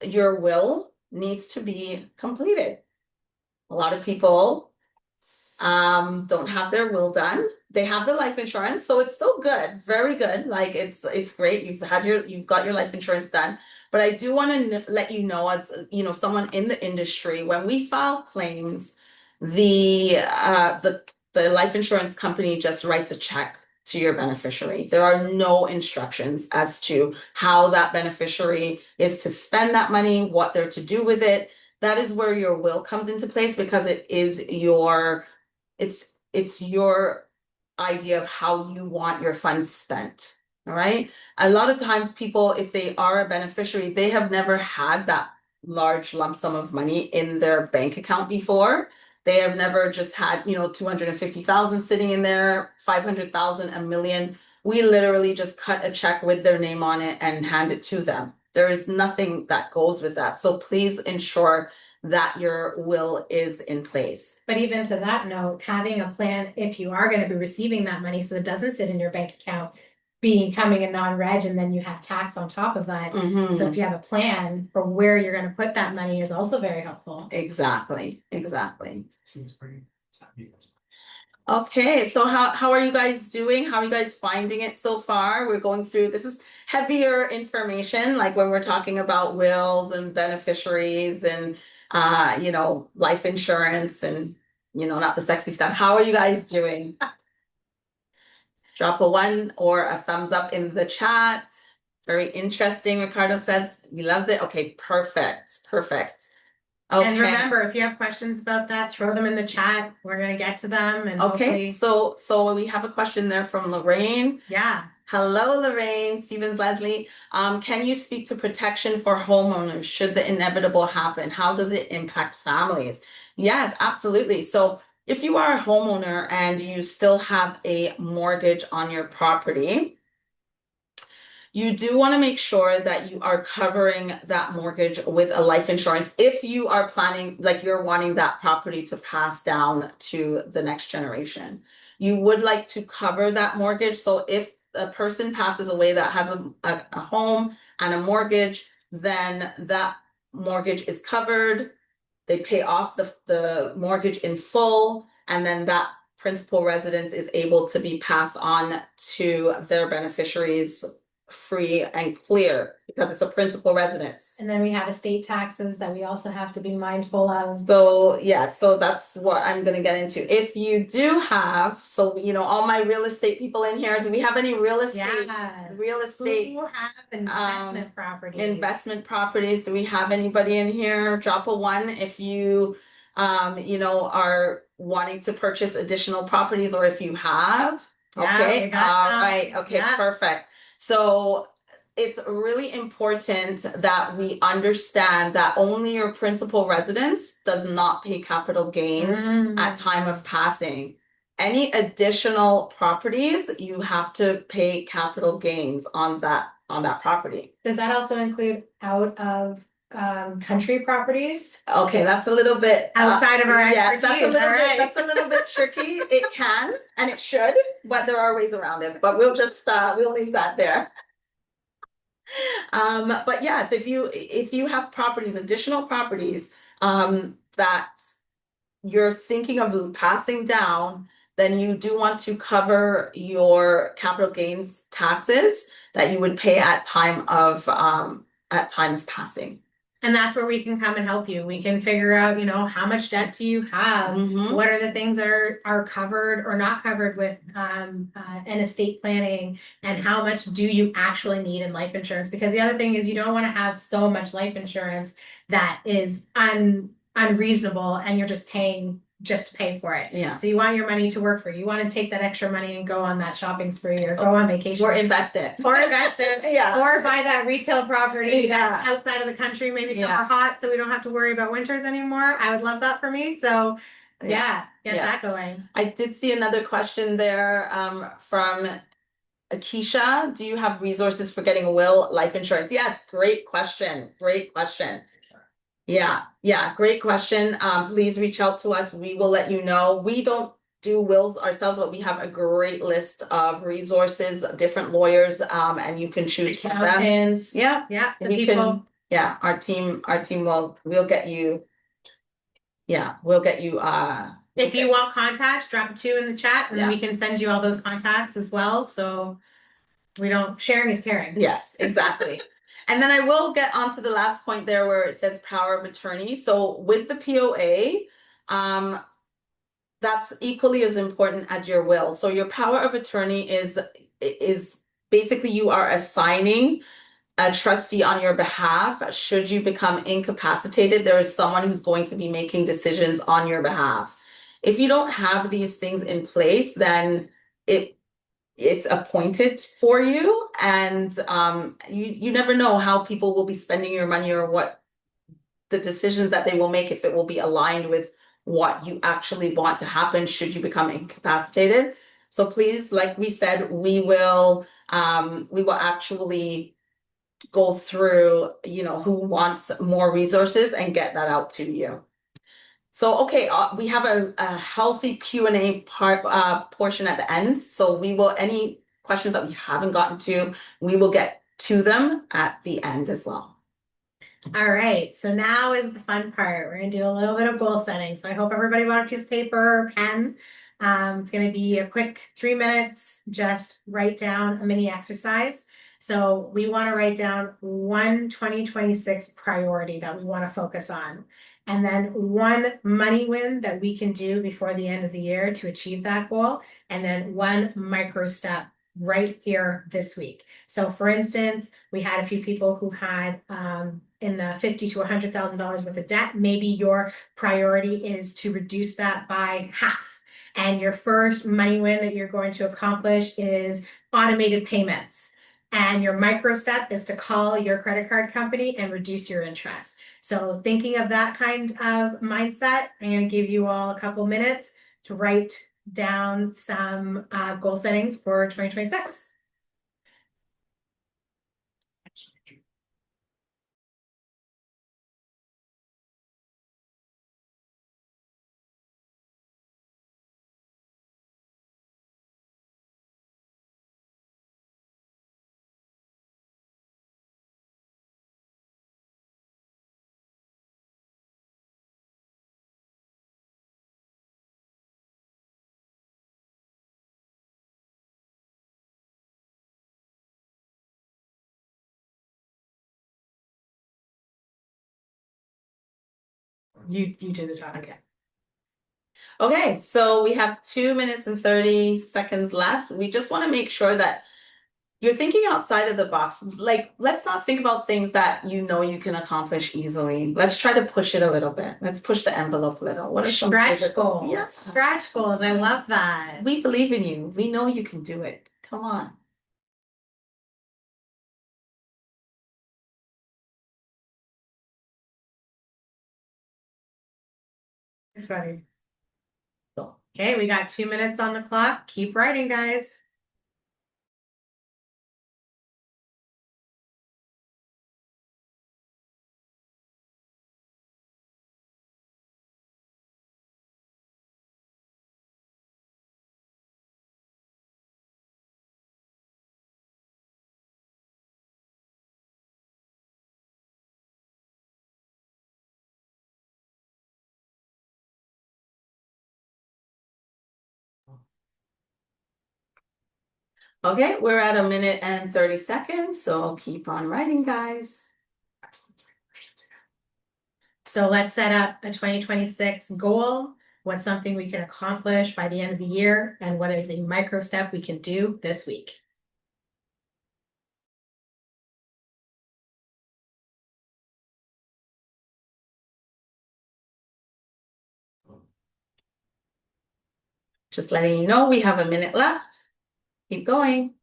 your will needs to be completed. A lot of people don't have their will done. They have the life insurance, so it's still good, very good. Like it's great. You've got your life insurance done. But I do want to let you know, as someone in the industry, when we file claims, the life insurance company just writes a check to your beneficiary. There are no instructions as to how that beneficiary is to spend that money, what they're to do with it. That is where your will comes into place, because it is it's your idea of how you want your funds spent. All right. A lot of times people, if they are a beneficiary, they have never had that large lump sum of money in their bank account before. They have never just had, 250,000 sitting in there, 500,000, $1 million. We literally just cut a check with their name on it and hand it to them. There is nothing that goes with that. So please ensure that your will is in place. But even to that note, having a plan if you are going to be receiving that money so it doesn't sit in your bank account, becoming a non-reg, and then you have tax on top of that. So if you have a plan for where you're going to put that money is also very helpful. Exactly. Seems pretty. Okay, so how are you guys doing? How are you guys finding it so far? We're going through, this is heavier information, like when we're talking about wills and beneficiaries and life insurance and not the sexy stuff. How are you guys doing? Drop a 1 or a thumbs up in the chat. Very interesting. Ricardo says he loves it. Okay, perfect. Okay. And remember, if you have questions about that, throw them in the chat. We're going to get to them. And okay, so we have a question there from Lorraine. Yeah. Hello, Lorraine, Stevens, Leslie. Can you speak to protection for homeowners should the inevitable happen? How does it impact families? Yes, absolutely. So if you are a homeowner and you still have a mortgage on your property, You do want to make sure that you are covering that mortgage with a life insurance if you are planning, like you're wanting that property to pass down to the next generation. You would like to cover that mortgage. So if a person passes away that has a home and a mortgage, then that mortgage is covered. They pay off the mortgage in full, and then that principal residence is able to be passed on to their beneficiaries free and clear because it's a principal residence. And then we have estate taxes that we also have to be mindful of. So yeah, so that's what I'm gonna get into. If you do have, so you know, all my real estate people in here, do we have any real estate? Yeah. Real estate Who have investment properties? investment properties? Do we have anybody in here? Drop a one if you you know, are wanting to purchase additional properties, or if you have. Yeah, Okay, we got all some. right, okay, Yeah. perfect. So it's really important that we understand that only your principal residence does not pay capital gains at time of passing. Any additional properties, you have to pay capital gains on that property. Does that also include out of country properties? Okay, that's a little bit Outside of our yeah, that's a expertise, little all bit right. that's a little bit tricky. It can and it should, but there are ways around it. But we'll just we'll leave that there. But yes, if you have properties, additional properties, that you're thinking of passing down, then you do want to cover your capital gains taxes that you would pay at time of passing. And that's where we can come and help you. We can figure out, you know, how much debt do you have? Mhm. What are the things that are covered or not covered with an estate planning? And how much do you actually need in life insurance? Because the other thing is you don't want to have so much life insurance that is unreasonable and you're just paying just to pay for it. Yeah. So you want your money to work for you. You want to take that extra money and go on that shopping spree or go on vacation. Or invest it. Or invest it. Yeah. Or buy that retail property Yeah. that's outside of the country, maybe Yeah. somewhere hot, so we don't have to worry about winters anymore. I would love that for me. So yeah, get Yeah. that going. I did see another question there from Akisha. Do you have resources for getting a will, life insurance? Yes, great question. Great question. Yeah, great question. Please reach out to us. We will let you know. We don't do wills ourselves, but we have a great list of resources, different lawyers, and you can choose from them. Accountants. Yeah. Yeah, the And you people. can, yeah, our team we'll get you. Yeah, we'll get you. If you want contacts, drop a 2 in the chat, and Yeah. we can send you all those contacts as well. So we don't sharing is caring. Yes, exactly. And then I will get onto the last point there where it says power of attorney. So with the POA, that's equally as important as your will. So your power of attorney is basically you are assigning a trustee on your behalf. Should you become incapacitated, there is someone who's going to be making decisions on your behalf. If you don't have these things in place, then it's appointed for you, and you never know how people will be spending your money or what the decisions that they will make, if it will be aligned with what you actually want to happen should you become incapacitated. So please, like we said, we will actually go through, you know, who wants more resources and get that out to you. So, okay, we have a healthy Q&A portion at the end. So we will, any questions that we haven't gotten to, we will get to them at the end as well. All right, so now is the fun part. We're gonna do a little bit of goal setting. So I hope everybody brought a piece of paper or pen. It's gonna be a quick 3 minutes, just write down a mini exercise. So we want to write down one 2026 priority that we want to focus on. And then one money win that we can do before the end of the year to achieve that goal. And then one micro step right here this week. So for instance, we had a few people who had in the $50,000 to $100,000 worth of debt. Maybe your priority is to reduce that by half. And your first money win that you're going to accomplish is automated payments. And your micro step is to call your credit card company and reduce your interest. So thinking of that kind of mindset, I'm going to give you all a couple minutes to write down some goal settings for 2026. You do the talk. Okay. Okay, so we have 2 minutes and 30 seconds left. We just want to make sure that you're thinking outside of the box. Like, let's not think about things that you know you can accomplish easily. Let's try to push it a little bit. Let's push the envelope a little. What are some Stretch favorite goals. Yes. Stretch goals. I love that. We believe in you. We know you can do it. Come on. Sorry. Okay, we got 2 minutes on the clock. Keep writing, guys. Okay, we're at 1 minute and 30 seconds, so keep on writing, guys. So let's set up a 2026 goal. What's something we can accomplish by the end of the year? And what is a micro step we can do this week? Just letting you know we have 1 minute left. Keep going.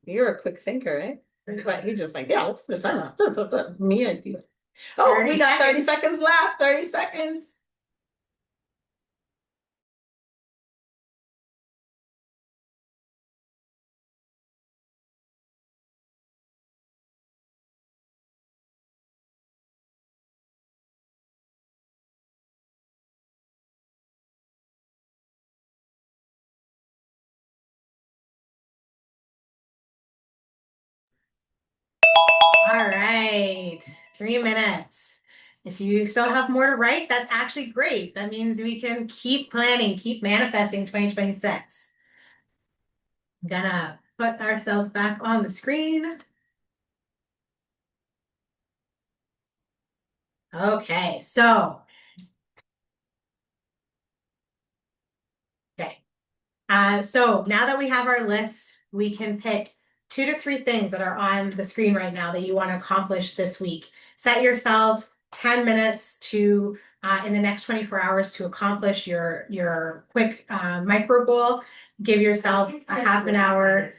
You're a quick thinker, eh? But you're just like, yeah, let's put time on. Me and you. Oh, we got 30 seconds left. 30 seconds. All right, 3 minutes. If you still have more to write, that's actually great. That means we can keep planning, keep manifesting 2026. I'm gonna put ourselves back on the screen. Okay, so. Okay. So now that we have our list, we can pick 2 to 3 things that are on the screen right now that you want to accomplish this week. Set yourself 10 minutes to in the next 24 hours to accomplish your quick micro goal. Give yourself a half an hour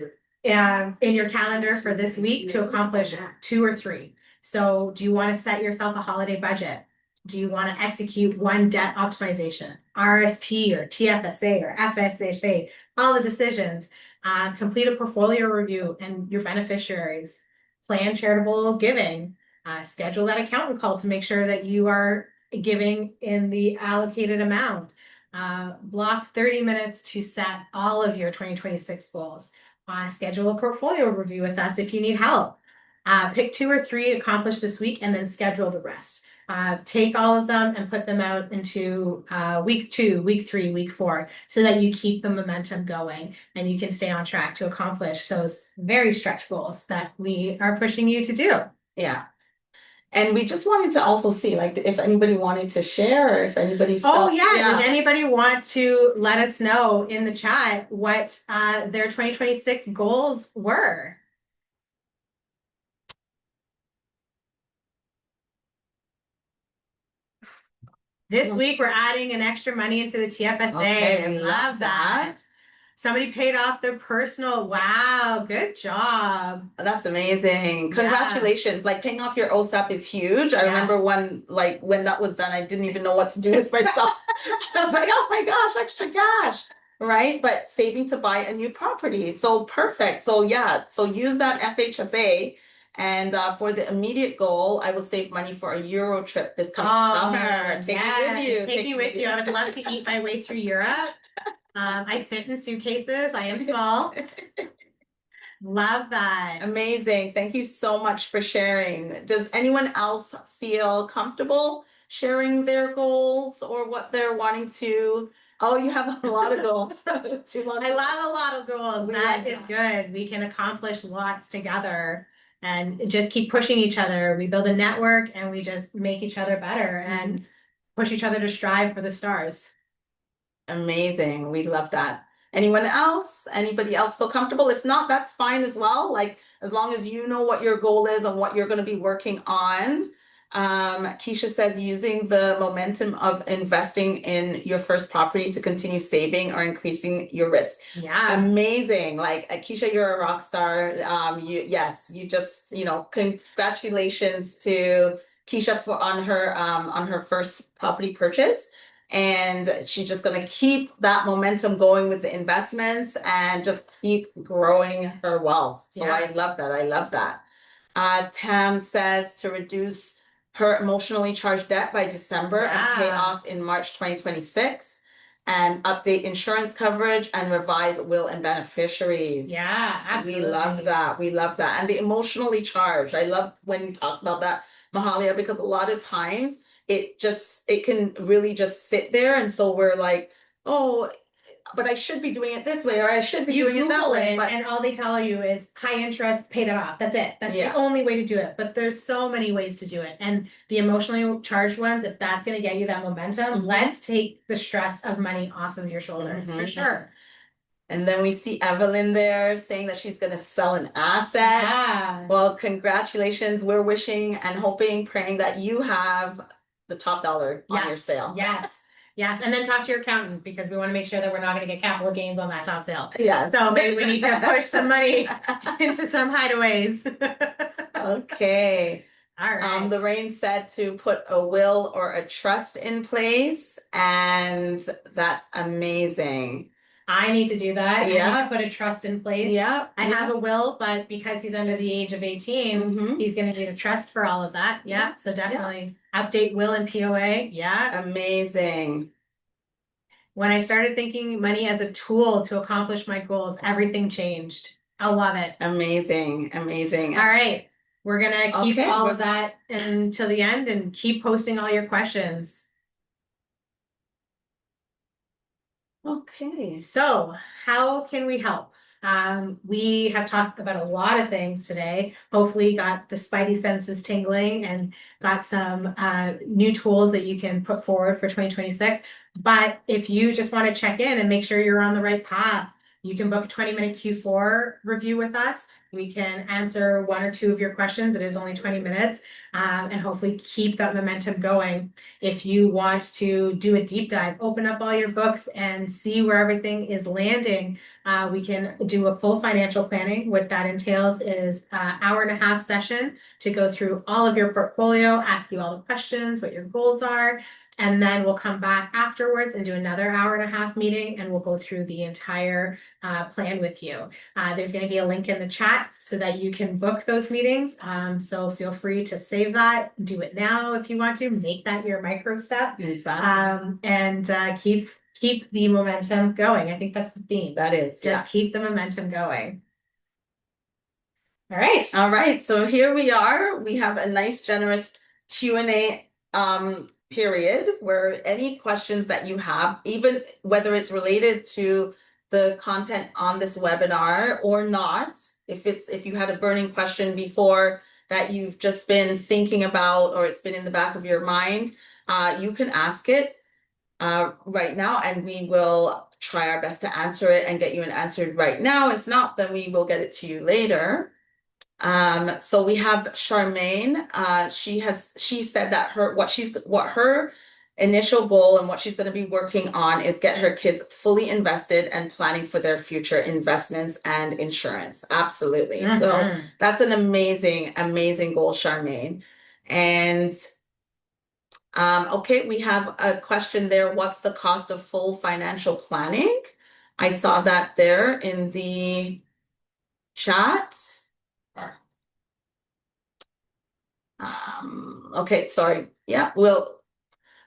in your calendar for this week to accomplish 2 or 3. So do you want to set yourself a holiday budget? Do you want to execute one debt optimization, RRSP or TFSA or FHSA, all the decisions, complete a portfolio review and your beneficiaries, plan charitable giving, schedule that accountant call to make sure that you are giving in the allocated amount, block 30 minutes to set all of your 2026 goals, schedule a portfolio review with us if you need help. Pick 2 or 3 accomplished this week and then schedule the rest. Take all of them and put them out into week 2, week 3, week 4, so that you keep the momentum going and you can stay on track to accomplish those very stretch goals that we are pushing you to do. Yeah. And we just wanted to also see, like, if anybody wanted to share or if anybody Oh felt, yeah, does anybody want to let us know in the chat what their 2026 goals were? This week, we're adding an extra money into the TFSA. Okay, I we love that. Somebody paid off their personal. Wow, good job. That's amazing. Congratulations. Like, paying off your OSAP is huge. I remember when that was done, I didn't even know what to do with myself. I was like, oh my gosh, extra cash. Right? But saving to buy a new property. So perfect. So yeah, so use that FHSA. And for the immediate goal, I will save money for a Euro trip this coming summer. Take me with you. Take me with you. I would love to eat my way through Europe. I fit in suitcases. I am small. Love that. Amazing. Thank you so much for sharing. Does anyone else feel comfortable sharing their goals or what they're wanting to? Oh, you have a lot of goals. Too long. I love a lot of goals. We That love is that. good. We can accomplish lots together and just keep pushing each other. We build a network and we just make each other better and push each other to strive for the stars. Amazing. We love that. Anyone else? Anybody else feel comfortable? If not, that's fine as well. Like as long as you know what your goal is and what you're going to be working on. Keisha says using the momentum of investing in your first property to continue saving or increasing your risk. Yeah. Amazing. Like Keisha, you're a rock star. You just, congratulations to Keisha for on her first property purchase. And she's just going to keep that momentum going with the investments and just keep growing her wealth. So Yeah. I love that. I love that. Tam says to reduce her emotionally charged debt by December and pay Yeah. off in March 2026 and update insurance coverage and revise will and beneficiaries. Yeah, absolutely. We love that. We love that. And the emotionally charged. I love when you talk about that, Mahalia, because a lot of times it can really just sit there. And so we're like, oh, but I should be doing it this way, or I should be doing it that Google way. it, But and all they tell you is high interest, pay that off. That's it. That's Yeah. the only way to do it. But there's so many ways to do it. And the emotionally charged ones, if that's going to get you that momentum, Mhm. let's take the stress of money off of your shoulders for Mhm. sure. And then we see Evelyn there saying that she's going to sell an asset. Yeah. Well, congratulations. We're wishing and hoping, praying that you have the top dollar on your sale. Yes. Yes. And then talk to your accountant because we want to make sure that we're not going to get capital gains on that top sale. Yes. So maybe we need to push some money into some hideaways. Okay. All right. Lorraine said to put a will or a trust in place, and that's amazing. I need to do that. I need Yeah. to put a trust in place. Yeah. I have a will, but because he's under the age of 18, Mhm. he's going to need a trust for all of that. Yeah. So definitely update will and POA. Yeah. Amazing. When I started thinking money as a tool to accomplish my goals, everything changed. I love it. Amazing. Amazing. All right. We're going to keep Okay, all of that until the end and keep posting all your questions. Okay. So, how can we help? We have talked about a lot of things today. Hopefully, got the spidey senses tingling and got some new tools that you can put forward for 2026. But if you just want to check in and make sure you're on the right path, you can book a 20-minute Q4 review with us. We can answer one or two of your questions. It is only 20 minutes and hopefully keep that momentum going. If you want to do a deep dive, open up all your books and see where everything is landing, we can do a full financial planning. What that entails is an hour and a half session to go through all of your portfolio, ask you all the questions, what your goals are. And then we'll come back afterwards and do another hour and a half meeting, and we'll go through the entire plan with you. There's going to be a link in the chat so that you can book those meetings. So feel free to save that, do it now if you want to, make that your micro step, Exactly. and keep the momentum going. I think that's the theme. That is, Just keep the momentum going. All right. All right. So here we are. We have a nice, generous Q&A period where any questions that you have, even whether it's related to the content on this webinar or not, if you had a burning question before that you've just been thinking about or it's been in the back of your mind, you can ask it right now and we will try our best to answer it and get you an answer right now. If not, then we will get it to you later. So we have Charmaine. She said that what her initial goal and what she's going to be working on is get her kids fully invested and planning for their future investments and insurance. Absolutely. So that's an amazing, amazing goal, Charmaine. And okay, we have a question there. What's the cost of full financial planning? I saw that there in the chat. Okay, sorry. Yeah,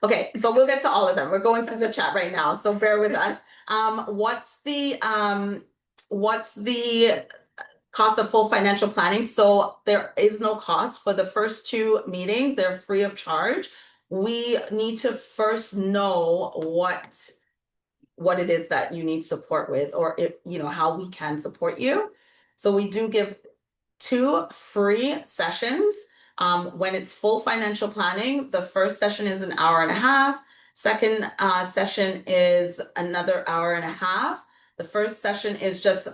okay, so we'll get to all of them. We're going through the chat right now, so bear with us. What's the cost of full financial planning. So there is no cost for the first 2 meetings. They're free of charge. We need to first know what it is that you need support with, or if how we can support you. So we do give 2 free sessions. When it's full financial planning, the first session is an hour and a half. Second session is another hour and a half. The first session is just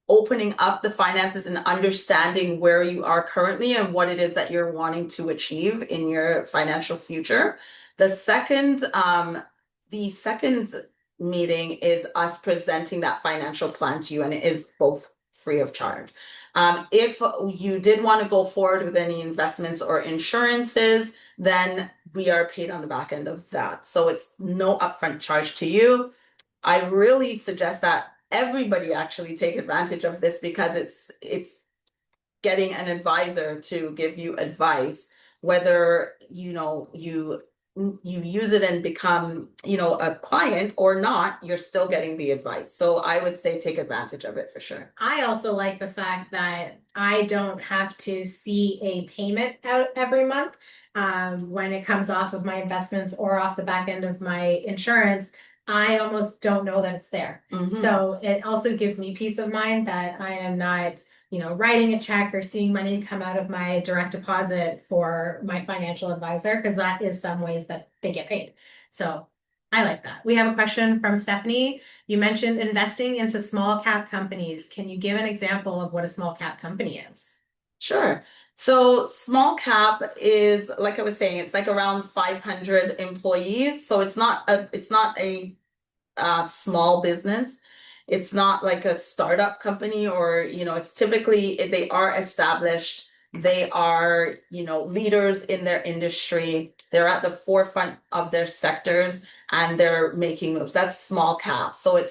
opening up the finances and understanding where you are currently and what it is that you're wanting to achieve in your financial future. The second meeting is us presenting that financial plan to you, and it is both free of charge. If you did want to go forward with any investments or insurances, then we are paid on the back end of that. So it's no upfront charge to you. I really suggest that everybody actually take advantage of this, because it's getting an advisor to give you advice, whether you use it and become a client or not, you're still getting the advice. So I would say take advantage of it for sure. I also like the fact that I don't have to see a payment out every month when it comes off of my investments or off the back end of my insurance. I almost don't know that it's there. So it also gives me peace of mind that I am not, writing a check or seeing money come out of my direct deposit for my financial advisor, because that is some ways that they get paid. So I like that. We have a question from Stephanie. You mentioned investing into small cap companies. Can you give an example of what a small cap company is? Sure. So small cap is, like I was saying, it's like around 500 employees. So it's not a small business. It's not like a startup company, or it's typically, they are established. They are leaders in their industry. They're at the forefront of their sectors, and they're making moves. That's small cap. So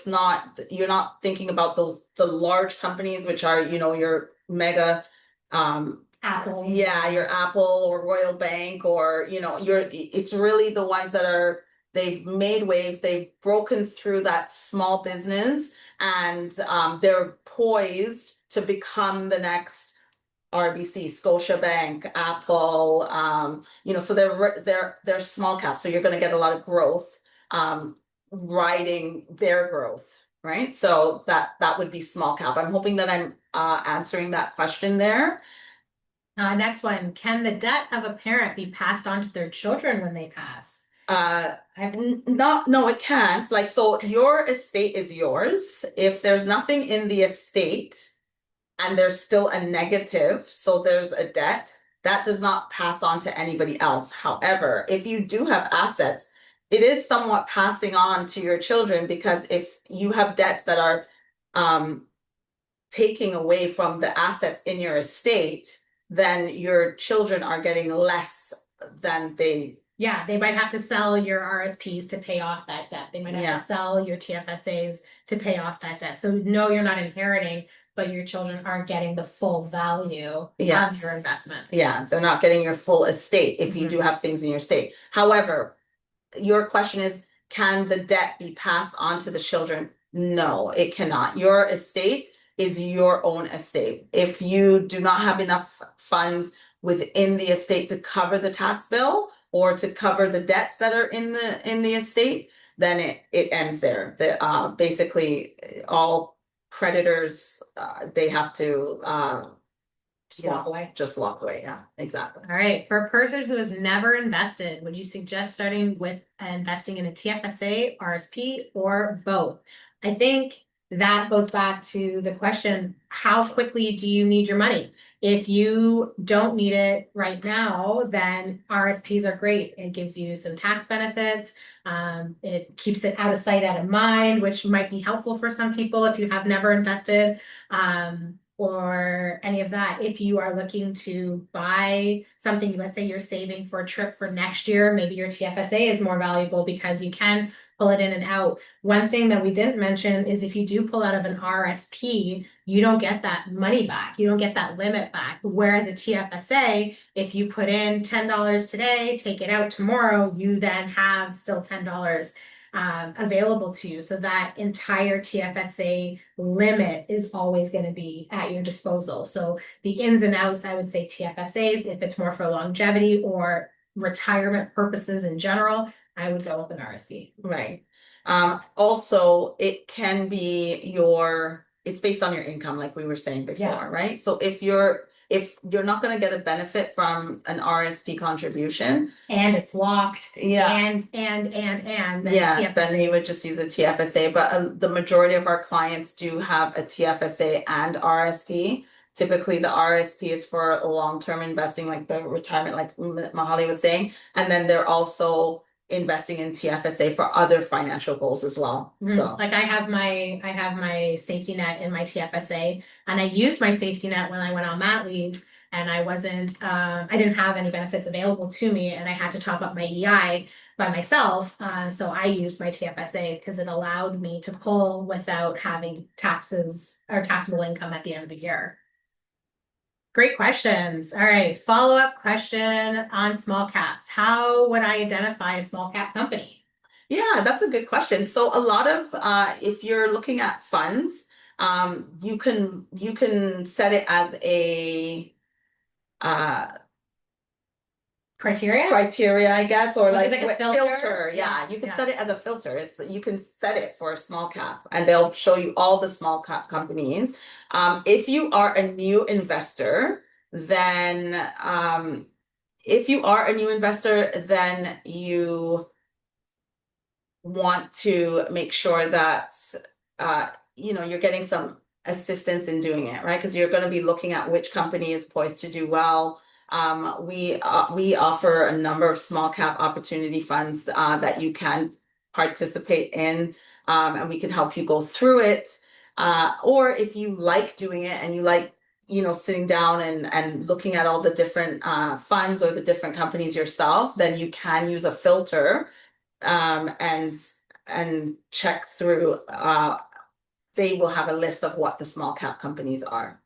you're not thinking about the large companies, which are your mega Apple. Yeah, your Apple or Royal Bank, or it's really the ones that they've made waves, they've broken through that small business, and they're poised to become the next RBC, Scotiabank, Apple. So they're small cap. So you're going to get a lot of growth riding their growth, right? So that would be small cap. I'm hoping that I'm answering that question there. Next one. Can the debt of a parent be passed on to their children when they pass? No, it can't. Like, so your estate is yours. If there's nothing in the estate and there's still a negative, so there's a debt, that does not pass on to anybody else. However, if you do have assets, it is somewhat passing on to your children, because if you have debts that are taking away from the assets in your estate, then your children are getting less than they. Yeah, they might have to sell your RSPs to pay off that debt. They might have to sell your TFSAs to pay off that debt. So no, you're not inheriting, but your children aren't getting the full value of your investment. Yeah, they're not getting your full estate if you do have things in your estate. However, your question is, can the debt be passed on to the children? No, it cannot. Your estate is your own estate. If you do not have enough funds within the estate to cover the tax bill or to cover the debts that are in the estate, then it ends there. Basically all creditors, they have to just walk away. Yeah, exactly. All right. For a person who has never invested, would you suggest starting with investing in a TFSA, RSP, or both? I think that goes back to the question, how quickly do you need your money? If you don't need it right now, then RSPs are great. It gives you some tax benefits. It keeps it out of sight, out of mind, which might be helpful for some people if you have never invested. Or any of that. If you are looking to buy something, let's say you're saving for a trip for next year, maybe your TFSA is more valuable because you can pull it in and out. One thing that we didn't mention is if you do pull out of an RSP, you don't get that money back. You don't get that limit back. Whereas a TFSA, if you put in $10 today, take it out tomorrow, you then have still $10 available to you. So that entire TFSA limit is always going to be at your disposal. So the ins and outs, I would say TFSAs, if it's more for longevity or retirement purposes in general, I would go with an RSP. Right. Also, it can be it's based on your income, like we were saying before, Yeah. right? So if you're not going to get a benefit from an RSP contribution, And it's locked. Yeah. And then yeah, then you would TFSAs. just use a TFSA. But the majority of our clients do have a TFSA and RSP. Typically, the RSP is for long-term investing, like the retirement, like Mahalia was saying, and then they're also investing in TFSA for other financial goals as well. So Like I have my safety net in my TFSA, and I used my safety net when I went on mat leave, and I didn't have any benefits available to me, and I had to top up my EI by myself. So I used my TFSA because it allowed me to pull without having taxes or taxable income at the end of the year. Great questions. All right, follow-up question on small caps. How would I identify a small cap company? yeah, that's a good question. So a lot of if you're looking at funds, you can set it as a Criteria, I guess, or Like like a filter? Yeah, you can Yeah. set it as a filter. You can set it for a small cap, and they'll show you all the small cap companies. If you are a new investor, then you want to make sure that you're getting some assistance in doing it, right? Because you're going to be looking at which company is poised to do well. We offer a number of small cap opportunity funds that you can participate in, and we can help you go through it. Or if you like doing it and you like sitting down and looking at all the different funds or the different companies yourself, then you can use a filter and check through. They will have a list of what the small cap companies are.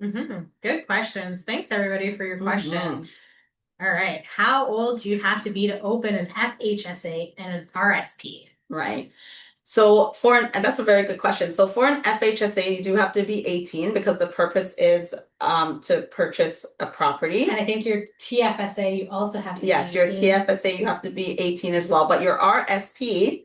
Good questions. Thanks everybody for your questions. All right. How old do you have to be to open an FHSA and an RSP? Right. So and that's a very good question. So for an FHSA, you do have to be 18 because the purpose is to purchase a property. And I think your TFSA, you also have to Yes, be your 18. TFSA, you have to be 18 as well. But your RSP,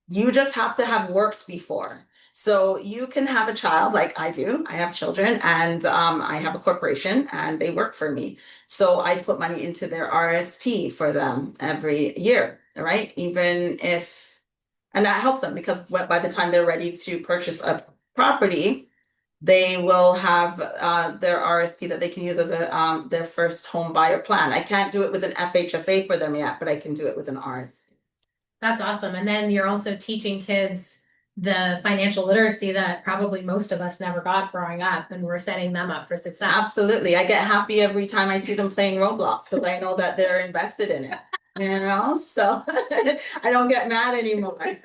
you just have to have worked before. So you can have a child like I do. I have children and I have a corporation and they work for me. So I put money into their RSP for them every year, right? And that helps them because by the time they're ready to purchase a property, they will have their RSP that they can use as their first home buyer plan. I can't do it with an FHSA for them yet, but I can do it with an RSP. That's awesome. And then you're also teaching kids the financial literacy that probably most of us never got growing up, and we're setting them up for success. Absolutely. I get happy every time I see them playing Roblox because I know that they're invested in it. So I don't get mad anymore.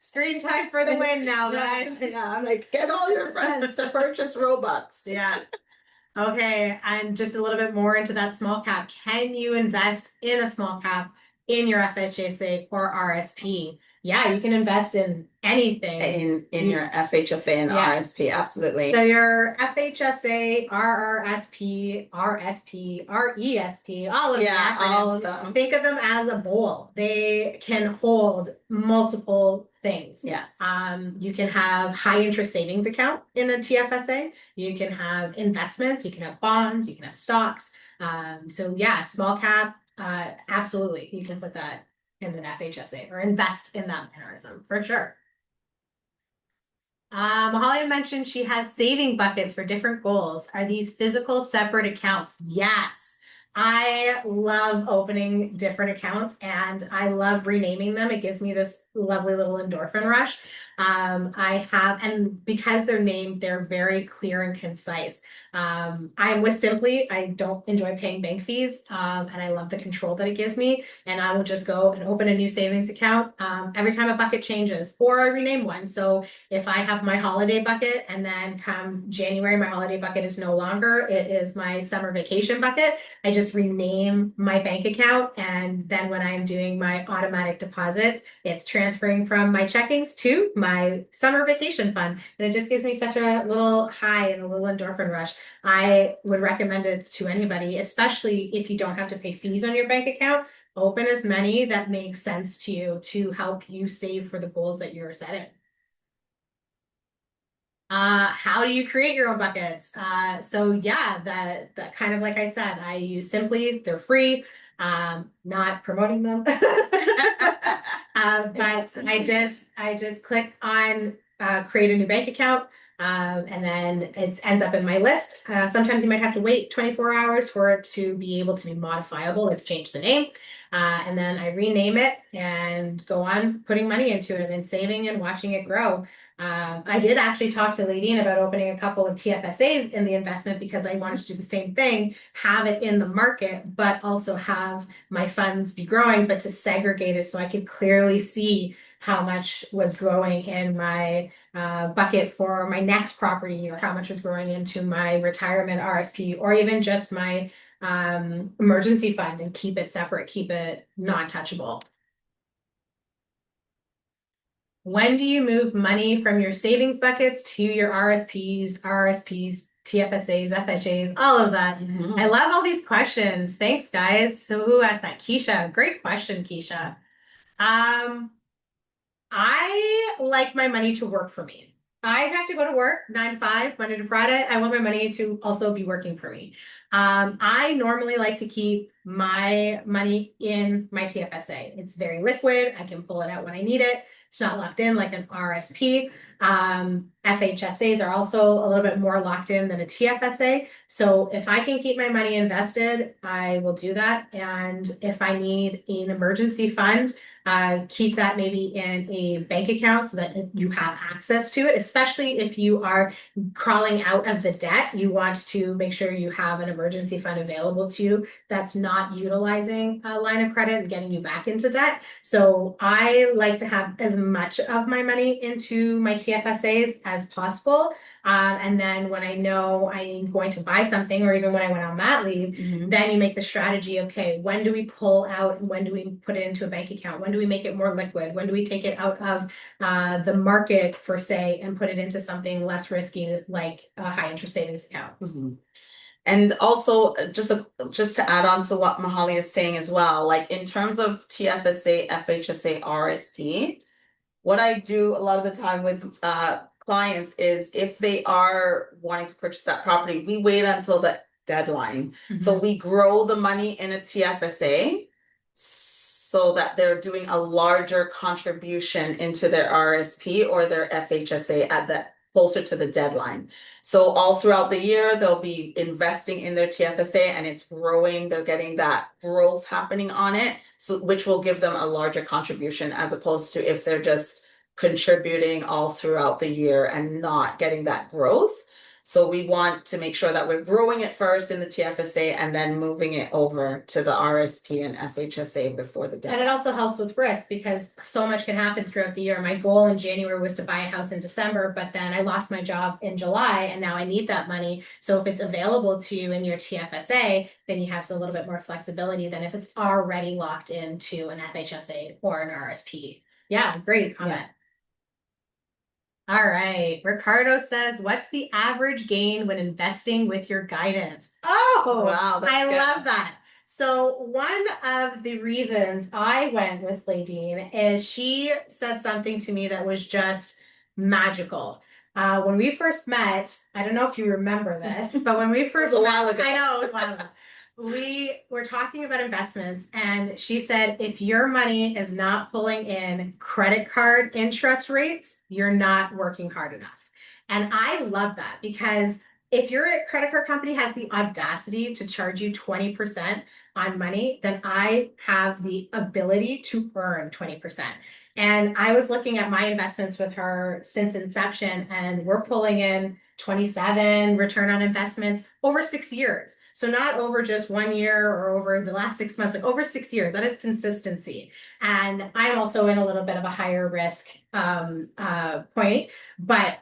Screen time for the win now, guys. Yeah, I'm like, get all your friends to purchase Robux. Yeah. Okay, and just a little bit more into that small cap. Can you invest in a small cap in your FHSA or RSP? Yeah, you can invest in anything. In your FHSA and RSP, absolutely. So your FHSA, RRSP, RSP, RESP, all of the acronyms. All of them. Think of them as a bowl. They can hold multiple things. Yes. You can have high interest savings account in a TFSA. You can have investments. You can have bonds. You can have stocks. So yeah, small cap. Absolutely, you can put that in an FHSA or invest in that mechanism for sure. Mahalia mentioned she has saving buckets for different goals. Are these physical separate accounts? Yes. I love opening different accounts and I love renaming them. It gives me this lovely little endorphin rush. And because they're named, they're very clear and concise. I'm with Simply. I don't enjoy paying bank fees, and I love the control that it gives me. And I will just go and open a new savings account every time a bucket changes, or I rename one. So if I have my holiday bucket and then come January, my holiday bucket is no longer, it is my summer vacation bucket, I just just rename my bank account. And then when I'm doing my automatic deposits, it's transferring from my checkings to my summer vacation fund. And it just gives me such a little high and a little endorphin rush. I would recommend it to anybody, especially if you don't have to pay fees on your bank account. Open as many that make sense to you to help you save for the goals that you're setting. How do you create your own buckets? So yeah, that kind of like I said, I use Simply, they're free. Not promoting them. But I just click on create a new bank account. And then it ends up in my list. Sometimes you might have to wait 24 hours for it to be able to be modifiable. Let's change the name. And then I rename it and go on putting money into it and saving and watching it grow. I did actually talk to Laideen about opening a couple of TFSAs in the investment because I wanted to do the same thing, have it in the market, but also have my funds be growing, but to segregate it so I could clearly see how much was growing in my bucket for my next property, or how much was growing into my retirement RSP, or even just my emergency fund, and keep it separate, keep it non-touchable. When do you move money from your savings buckets to your RSPs, TFSAs, FHAs, all of that? I love all these questions. Thanks, guys. So who asked that? Keisha. Great question, Keisha. I like my money to work for me. I have to go to work 9 to 5, Monday to Friday. I want my money to also be working for me. I normally like to keep my money in my TFSA. It's very liquid. I can pull it out when I need it. It's not locked in like an RSP. FHSAs are also a little bit more locked in than a TFSA. So if I can keep my money invested, I will do that. And if I need an emergency fund, keep that maybe in a bank account so that you have access to it, especially if you are crawling out of the debt. You want to make sure you have an emergency fund available to you that's not utilizing a line of credit and getting you back into debt. So I like to have as much of my money into my TFSAs as possible. And then when I know I'm going to buy something, or even when I went on mat leave, then you make the strategy, okay, when do we pull out? When do we put it into a bank account? When do we make it more liquid? When do we take it out of the market, for say, and put it into something less risky, like a high interest savings account? And also, just to add on to what Mahalia is saying as well, like in terms of TFSA, FHSA, RSP, what I do a lot of the time with clients is, if they are wanting to purchase that property, we wait until the deadline. So we grow the money in a TFSA so that they're doing a larger contribution into their RSP or their FHSA at the closer to the deadline. So all throughout the year, they'll be investing in their TFSA and it's growing. They're getting that growth happening on it, so which will give them a larger contribution, as opposed to if they're just contributing all throughout the year and not getting that growth. So we want to make sure that we're growing it first in the TFSA and then moving it over to the RSP and FHSA before the deadline. And it also helps with risk, because so much can happen throughout the year. My goal in January was to buy a house in December, but then I lost my job in July and now I need that money. So if it's available to you in your TFSA, then you have a little bit more flexibility than if it's already locked into an FHSA or an RSP. Yeah, great comment. All right. Ricardo says, what's the average gain when investing with your guidance? Oh, wow, I love that. So one of the reasons I went with Laideen is she said something to me that was just magical. When we first met, I don't know if you remember this, but when we first It was a met, while ago. I know it was a while ago. We were talking about investments, and she said, if your money is not pulling in credit card interest rates, you're not working hard enough. And I love that, because if your credit card company has the audacity to charge you 20% on money, then I have the ability to earn 20%. And I was looking at my investments with her since inception, and we're pulling in 27 return on investments over 6 years. So not over just 1 year or over the last 6 months, like over 6 years. That is consistency. And I'm also in a little bit of a higher risk point, but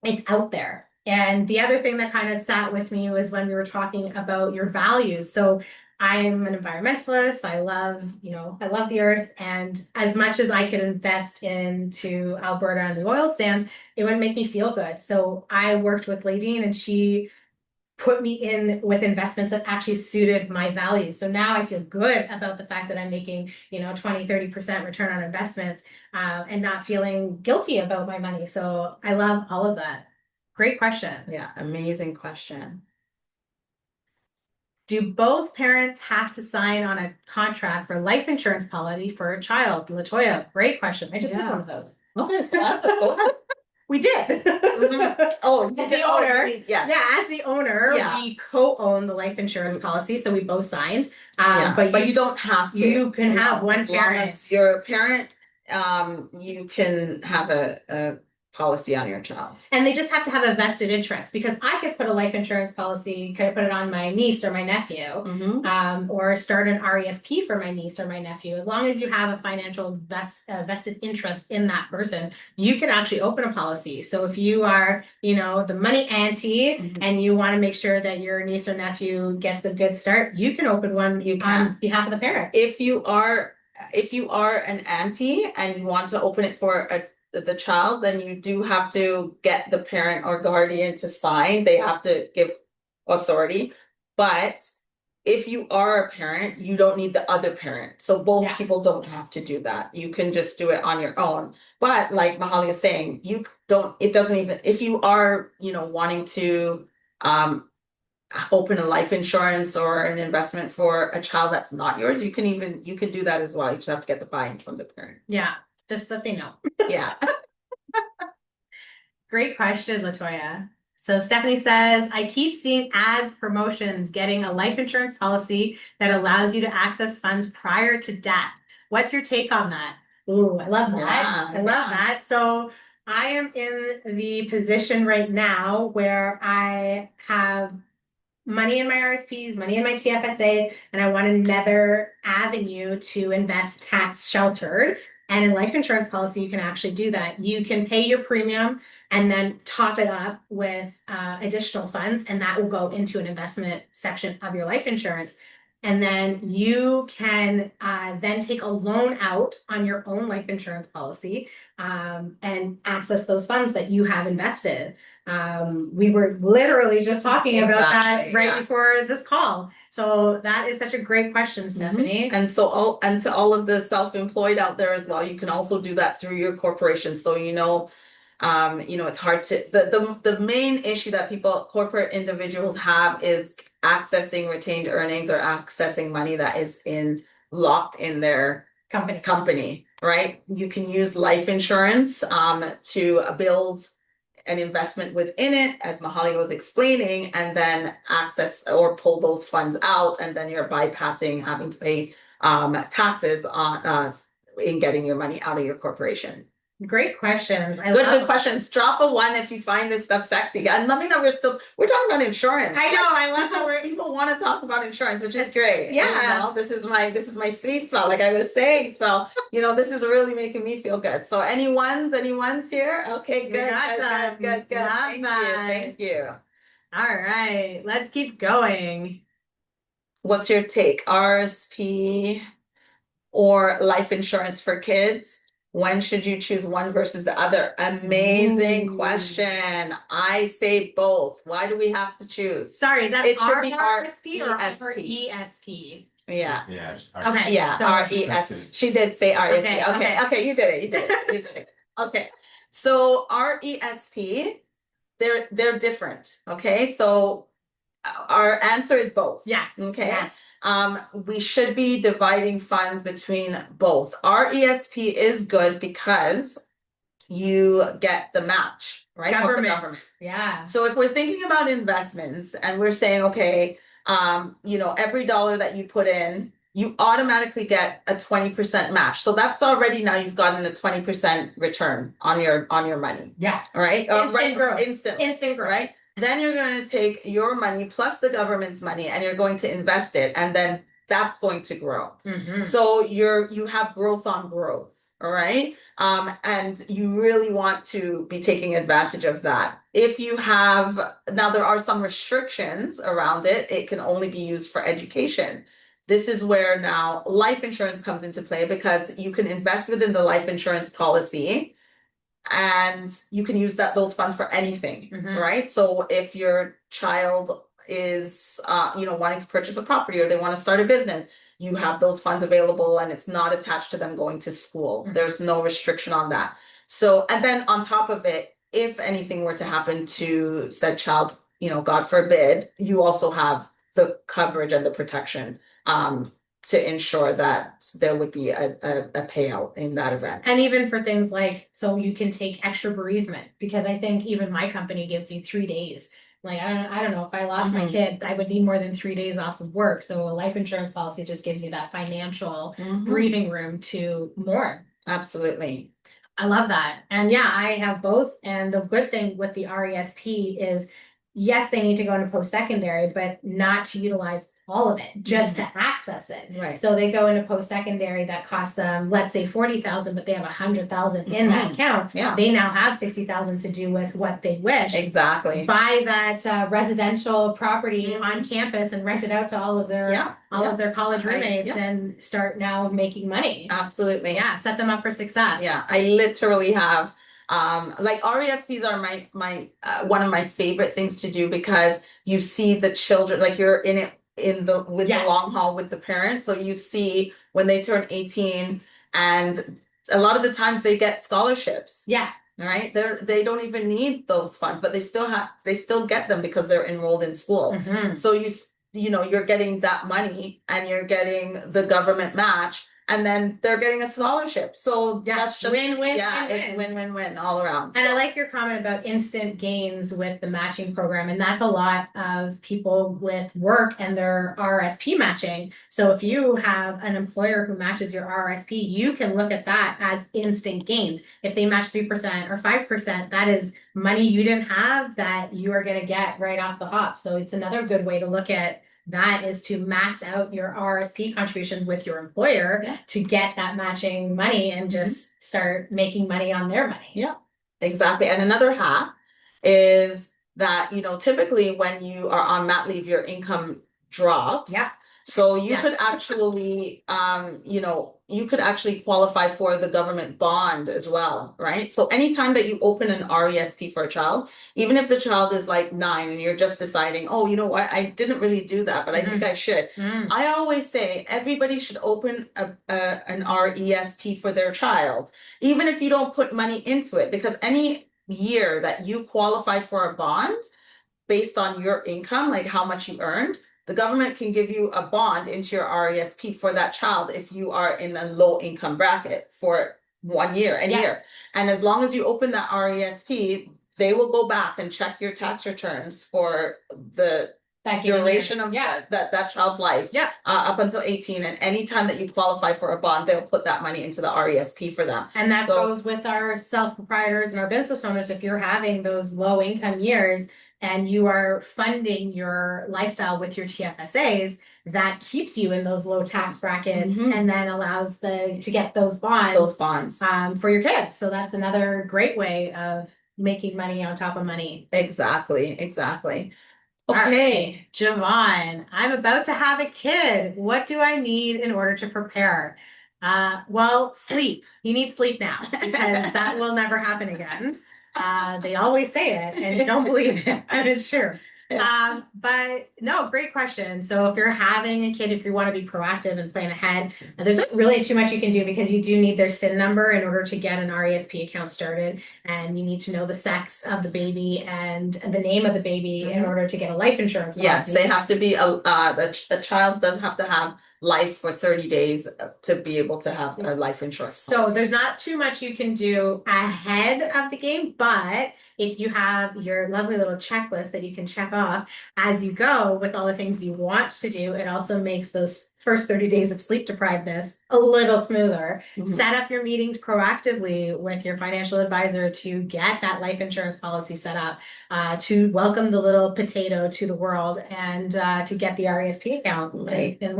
it's out there. And the other thing that kind of sat with me was when we were talking about your values. So I'm an environmentalist. I love, I love the earth. And as much as I could invest into Alberta and the oil sands, it would make me feel good. So I worked with Laideen and she put me in with investments that actually suited my values. So now I feel good about the fact that I'm making, 20-30% return on investments, and not feeling guilty about my money. So I love all of that. Great question. Yeah, amazing question. Do both parents have to sign on a contract for life insurance policy for a child? Latoya, great question. I just did Yeah. one of those. Okay, so that's a good. We did. Oh, As the owner, yes. yeah, as the owner, Yeah. we co-own the life insurance policy, so we both signed. Yeah, But you don't have to. You can have one As long parent. as your parent, you can have a policy on your child. And they just have to have a vested interest, because I could put a life insurance policy, could put it on my niece or my nephew, or start an RESP for my niece or my nephew. As long as you have a financial vested interest in that person, you can actually open a policy. So if you are, the money auntie and you want to make sure that your niece or nephew gets a good start, you can open one on behalf of the parents. If you are an auntie and you want to open it for the child, then you do have to get the parent or guardian to sign. They have to give authority. But if you are a parent, you don't need the other parent. So both people don't have to do that. You can just do it on your own. But like Mahalia is saying, it doesn't even, if you are, wanting to open a life insurance or an investment for a child that's not yours, you can do that as well. You just have to get the buy-in from the parent. Yeah, just that they know. Yeah. Great question, Latoya. So Stephanie says, I keep seeing ads, promotions, getting a life insurance policy that allows you to access funds prior to death. What's your take on that? Ooh, I love that. Yeah, I love that. So I am in the position right now where I have money in my RSPs, money in my TFSAs, and I want another avenue to invest tax sheltered. And in life insurance policy, you can actually do that. You can pay your premium and then top it up with additional funds, and that will go into an investment section of your life insurance. And then you can then take a loan out on your own life insurance policy, and access those funds that you have invested. We were literally just talking about that right before this call. So that is such a great question, Stephanie. And to all of the self-employed out there as well, you can also do that through your corporation. So it's hard to the main issue that corporate individuals have is accessing retained earnings or accessing money that is locked in their company, right? You can use life insurance to build an investment within it, as Mahalia was explaining, and then access or pull those funds out, and then you're bypassing having to pay taxes on in getting your money out of your corporation. Great questions. Good questions. Drop a 1 if you find this stuff sexy. And let me know we're talking about insurance. I know. I love that people want to talk about insurance, which is great. Yeah. And, this is my sweet spot, like I was saying. So, this is really making me feel good. So any ones here? Okay, good. Good. Thank you. All right. Let's keep going. What's your take? RSP or life insurance for kids? When should you choose one versus the other? Amazing question. I say both. Why do we have to choose? Sorry, is that RRSP or RESP? Yeah. Yeah. Okay. Yeah, RESP. She did say RESP. Okay, you did it. Okay. So RESP, they're different. Okay. So our answer is both. Yes. Okay. Yes. We should be dividing funds between both. RESP is good because you get the match, right? Government. Yeah. So if we're thinking about investments and we're saying, okay, every dollar that you put in, you automatically get a 20% match. So that's already, now you've gotten a 20% return on your money. Yeah. Right? Instant growth. Instant growth. Right? Then you're going to take your money plus the government's money and you're going to invest it, and then that's going to grow. So you have growth on growth, all right? And you really want to be taking advantage of that. If you have, now there are some restrictions around it. It can only be used for education. This is where now life insurance comes into play because you can invest within the life insurance policy and you can use those funds for anything, Mhm. right? So if your child is wanting to purchase a property or they want to start a business, you have those funds available and it's not attached to them going to school. Mhm. There's no restriction on that. So, and then on top of it, if anything were to happen to said child, God forbid, you also have the coverage and the protection to ensure that there would be a payout in that event. And even for things like, so you can take extra bereavement, because I think even my company gives you 3 days. Like, I don't know, if I lost my Mhm. kid, I would need more than 3 days off of work. So a life insurance policy just gives you that financial breathing room to mourn. Absolutely. I love that. And yeah, I have both. And the good thing with the RESP is, yes, they need to go into post-secondary, but not to utilize all of it, just to access it. Right. So they go into post-secondary that costs them, let's say 40,000, but they have 100,000 in that account. Yeah. They now have 60,000 to do with what they wish. Exactly. Buy that residential property on campus and rent it out to all of their of their college roommates and start now making money. Absolutely. Yeah, set them up for success. Yeah, I literally have like RESPs are my one of my favorite things to do because you see the children, like you're in it with the long haul with the parents. So you see when they turn 18 and a lot of the times they get scholarships. Yeah. Right? They don't even need those funds, but they still get them because they're enrolled in school. Mhm. So you're getting that money and you're getting the government match. And then they're getting a scholarship. So that's just win-win. it's win-win-win all around. And I like your comment about instant gains with the matching program. And that's a lot of people with work and their RRSP matching. So if you have an employer who matches your RRSP, you can look at that as instant gains. If they match 3% or 5%, that is money you didn't have that you are going to get right off the hop. So it's another good way to look at that, is to max out your RSP contributions with your employer to get that matching money and just start making money on their money. Yeah, exactly. And another hack is that, typically when you are on mat leave, your income drops. Yeah. So you could actually, you could actually qualify for the government bond as well, right? So anytime that you open an RESP for a child, even if the child is like 9 and you're just deciding, oh, you know what, I didn't really do that, but I think I should. I always say everybody should open an RESP for their child, even if you don't put money into it, because any year that you qualify for a bond based on your income, like how much you earned, the government can give you a bond into your RESP for that child if you are in a low income bracket for 1 year, year. And as long as you open that RESP, they will go back and check your tax returns for the duration of that child's life up until 18. And anytime that you qualify for a bond, they'll put that money into the RESP for them. And that goes with our self-proprietors and our business owners. If you're having those low income years and you are funding your lifestyle with your TFSAs, that keeps you in those low tax brackets and then allows to get those bonds for your kids. So that's another great way of making money on top of money. Exactly. Okay, Javon, I'm about to have a kid. What do I need in order to prepare? Well, sleep. You need sleep now because that will never happen again. They always say it and you don't believe it, and it's true. But no, great question. So if you're having a kid, if you want to be proactive and plan ahead, there's not really too much you can do because you do need their SIN number in order to get an RESP account started. And you need to know the sex of the baby and the name of the baby in order to get a life insurance policy. Yes, they have to be, the child does have to have life for 30 days to be able to have a life insurance policy. So there's not too much you can do ahead of the game, but if you have your lovely little checklist that you can check off as you go with all the things you want to do, it also makes those first 30 days of sleep deprivedness a little smoother. Set up your meetings proactively with your financial advisor to get that life insurance policy set up, to welcome the little potato to the world and to get the RESP account.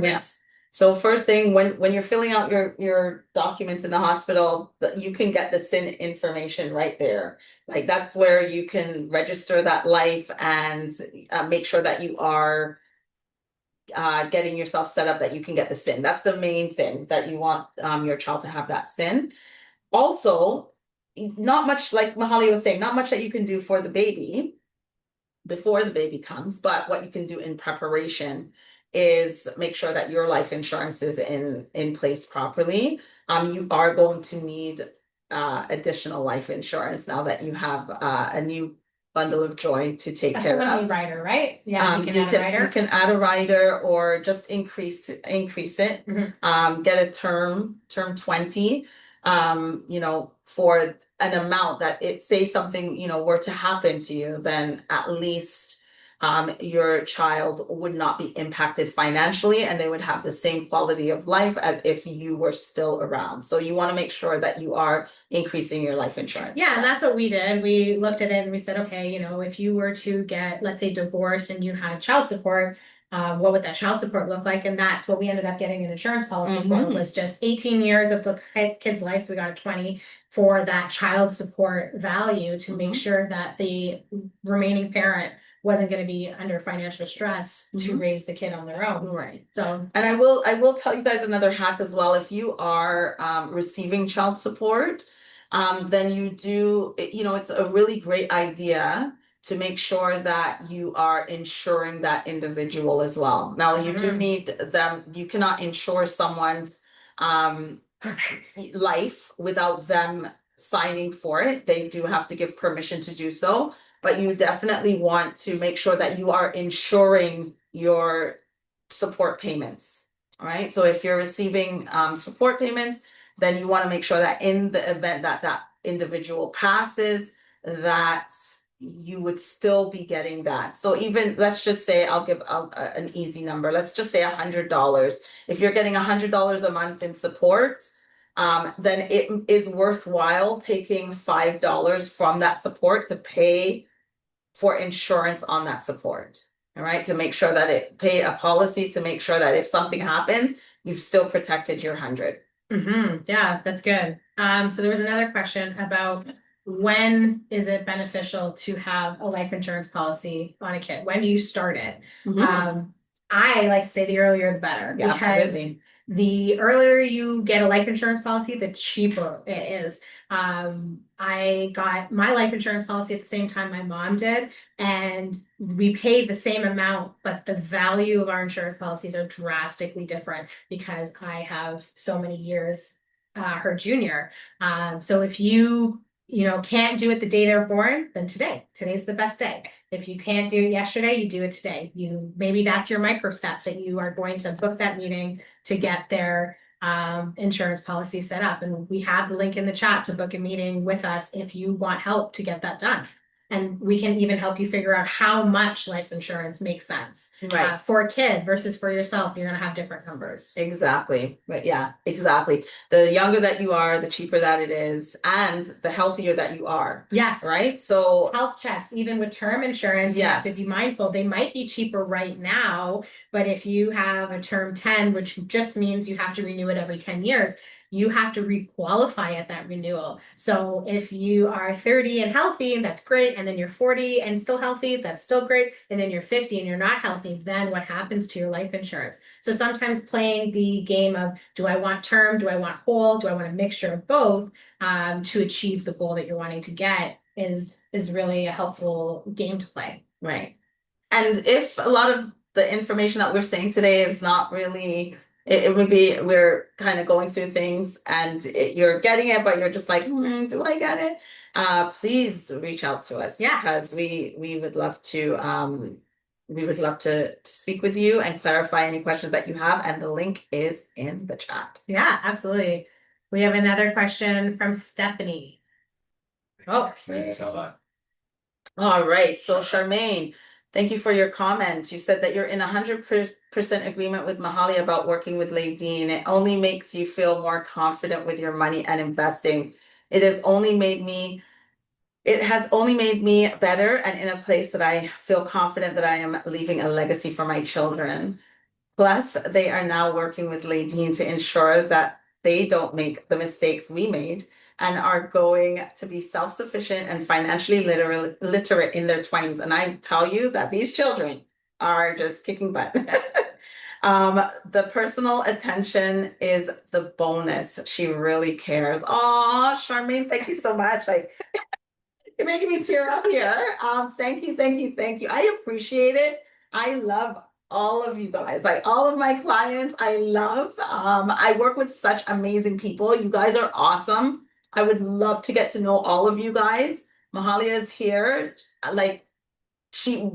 Yes. So first thing, when you're filling out your documents in the hospital, you can get the SIN information right there. Like that's where you can register that life and make sure that you are getting yourself set up that you can get the SIN. That's the main thing that you want your child to have that SIN. Also, not much like Mahalia was saying, not much that you can do for the baby before the baby comes, but what you can do in preparation is make sure that your life insurance is in place properly. You are going to need additional life insurance now that you have a new bundle of joy to take A care family of. rider, right? Yeah, you can add a You rider. can add a rider or just increase it. Get a term 20, for an amount that it say something, were to happen to you, then at least your child would not be impacted financially and they would have the same quality of life as if you were still around. So you want to make sure that you are increasing your life insurance. Yeah, and that's what we did. We looked at it and we said, okay, if you were to get, let's say, divorced and you had child support, what would that child support look like? And that's what we ended up getting an insurance policy for, was just 18 years of the kid's life. So we got a 20 for that child support value to make sure that the remaining parent wasn't going to be under financial stress to raise the kid on their own. Right. So, and I will tell you guys another hack as well. If you are receiving child support, then you do, it's a really great idea to make sure that you are insuring that individual as well. Now, you do need them, you cannot insure someone's life without them signing for it. They do have to give permission to do so, but you definitely want to make sure that you are insuring your support payments. All right. So if you're receiving support payments, then you want to make sure that in the event that that individual passes, that you would still be getting that. So even let's just say I'll give an easy number. Let's just say $100. If you're getting $100 a month in support, then it is worthwhile taking $5 from that support to pay for insurance on that support. All right, to make sure that it pay a policy to make sure that if something happens, you've still protected your 100. Yeah, that's good. So there was another question about when is it beneficial to have a life insurance policy on a kid? When do you start it? I like to say the earlier the better, Yeah, because absolutely. the earlier you get a life insurance policy, the cheaper it is. I got my life insurance policy at the same time my mom did, and we paid the same amount, but the value of our insurance policies are drastically different because I have so many years her junior. So if you can't do it the day they're born, then today's the best day. If you can't do it yesterday, you do it today. Maybe that's your micro step that you are going to book that meeting to get their insurance policy set up. And we have the link in the chat to book a meeting with us if you want help to get that done. And we can even help you figure out how much life insurance makes sense. Right. For a kid versus for yourself, you're going to have different numbers. Exactly. But yeah, exactly. The younger that you are, the cheaper that it is, and the healthier that you are. Yes. Right. So health checks, even with term insurance, you have to be mindful. They might be cheaper right now, but if you have a term 10, which just means you have to renew it every 10 years, you have to requalify at that renewal. So if you are 30 and healthy, that's great. And then you're 40 and still healthy, that's still great. And then you're 50 and you're not healthy, then what happens to your life insurance? So sometimes playing the game of, do I want term? Do I want whole? Do I want a mixture of both to achieve the goal that you're wanting to get is really a helpful game to play. Right. And if a lot of the information that we're saying today is not really, it would be we're kind of going through things and you're getting it, but you're just like, do I get it? Please reach out to us. Yeah. Because we would love to speak with you and clarify any questions that you have. And the link is in the chat. Yeah, absolutely. We have another question from Stephanie. Oh, all right. So Charmaine, thank you for your comment. You said that you're in 100% agreement with Mahalia about working with Laideen. It only makes you feel more confident with your money and investing. It has only made me better and in a place that I feel confident that I am leaving a legacy for my children. Plus, they are now working with Laideen to ensure that they don't make the mistakes we made and are going to be self-sufficient and financially literate in their 20s. And I tell you that these children are just kicking butt. The personal attention is the bonus. She really cares. Oh, Charmaine, thank you so much. Like, you're making me tear up here. Thank you, thank you, thank you. I appreciate it. I love all of you guys, like all of my clients. I love. I work with such amazing people. You guys are awesome. I would love to get to know all of you guys. Mahalia is here. Like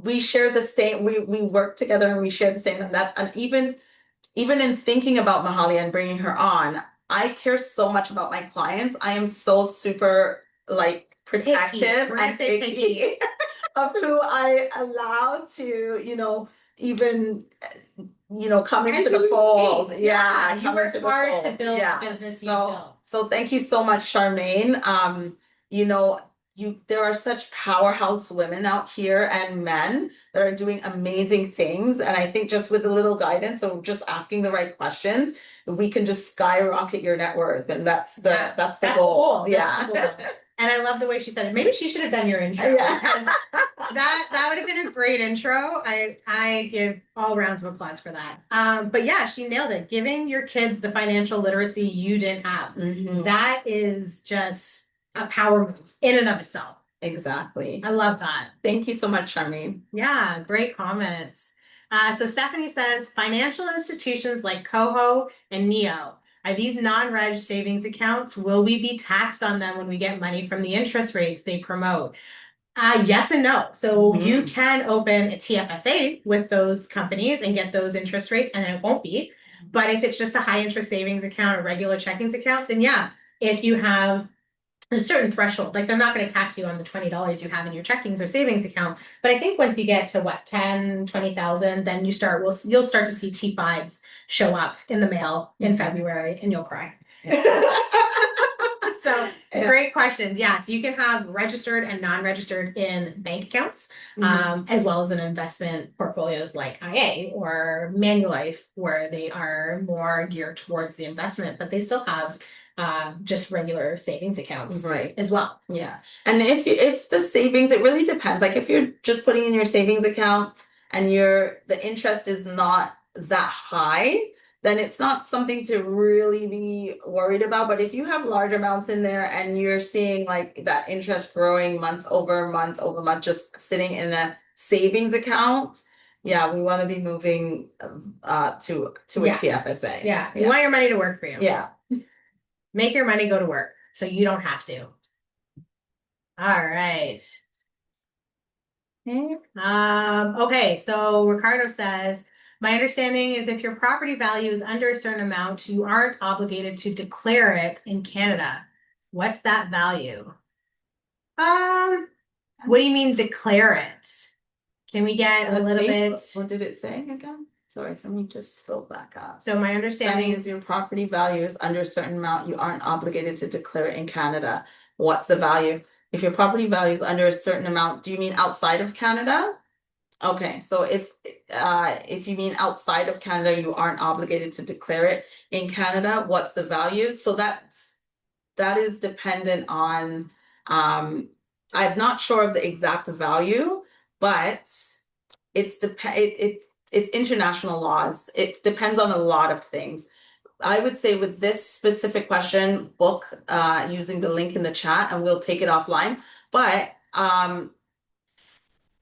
we share the same. We work together and we share the same. And that's and even in thinking about Mahalia and bringing her on, I care so much about my clients. I am so super like protective and picky of who I allow to, even come into the fold. Yeah, you come worked into the hard to fold. build Yeah. the business you So built. so thank you so much, Charmaine. There are such powerhouse women out here and men that are doing amazing things. And I think just with a little guidance of just asking the right questions, we can just skyrocket your net worth. And that's the goal. That's the goal. And I love the way she said it. Maybe she should have done your intro. Yeah. That would have been a great intro. I give all rounds of applause for that. But yeah, she nailed it. Giving your kids the financial literacy you didn't have. Mhm. That is just a power move in and of itself. Exactly. I love that. Thank you so much, Charmaine. Yeah, great comments. So Stephanie says financial institutions like Coho and Neo are these non-reg savings accounts. Will we be taxed on them when we get money from the interest rates they promote? Yes and no. So you can open a TFSA with those companies and get those interest rates, and it won't be. But if it's just a high interest savings account or regular checkings account, then yeah, if you have a certain threshold, like they're not going to tax you on the $20 you have in your checkings or savings account. But I think once you get to what, 10, 20,000, then you'll start to see T5s show up in the mail in February and you'll cry. So great questions. Yes, you can have registered and non-registered in bank accounts, as well as in investment portfolios like IA or Manulife, where they are more geared towards the investment, but they still have just regular savings accounts as well. Yeah. And if the savings, it really depends. Like if you're just putting in your savings account and the interest is not that high, then it's not something to really be worried about. But if you have large amounts in there and you're seeing like that interest growing month over month, just sitting in a savings account, yeah, we want to be moving to a TFSA. Yeah. You want your money to work for you. Yeah. Make your money go to work so you don't have to. All right. Okay, so Ricardo says, my understanding is if your property value is under a certain amount, you aren't obligated to declare it in Canada. What's that value? What do you mean declare it? Can we get a little bit? What did it say again? Sorry, can we just scroll back up? So my understanding is your property value is under a certain amount, you aren't obligated to declare it in Canada. What's the value? If your property value is under a certain amount, do you mean outside of Canada? Okay, so if you mean outside of Canada, you aren't obligated to declare it in Canada. What's the value? So that is dependent on I'm not sure of the exact value, but it's international laws. It depends on a lot of things. I would say with this specific question, book using the link in the chat and we'll take it offline. But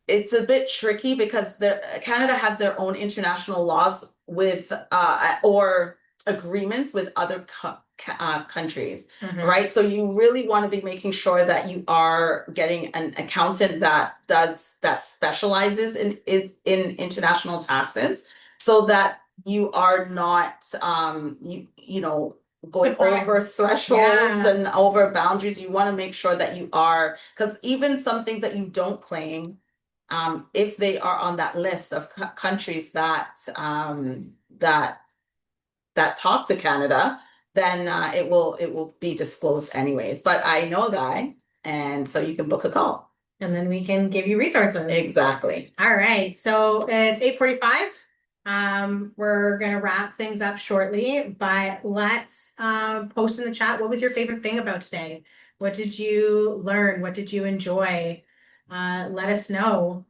it's a bit tricky because Canada has their own international laws with or agreements with other countries, right? So you really want to be making sure that you are getting an accountant that specializes in international taxes, so that you are not going over thresholds and over boundaries. You want to make sure that you are, because even some things that you don't claim, if they are on that list of countries that talk to Canada, then it will be disclosed anyways. But I know a guy, and so you can book a call. And then we can give you resources. Exactly. All right. So it's 8:45. We're gonna wrap things up shortly, but let's post in the chat. What was your favorite thing about today? What did you learn? What did you enjoy? Let us know.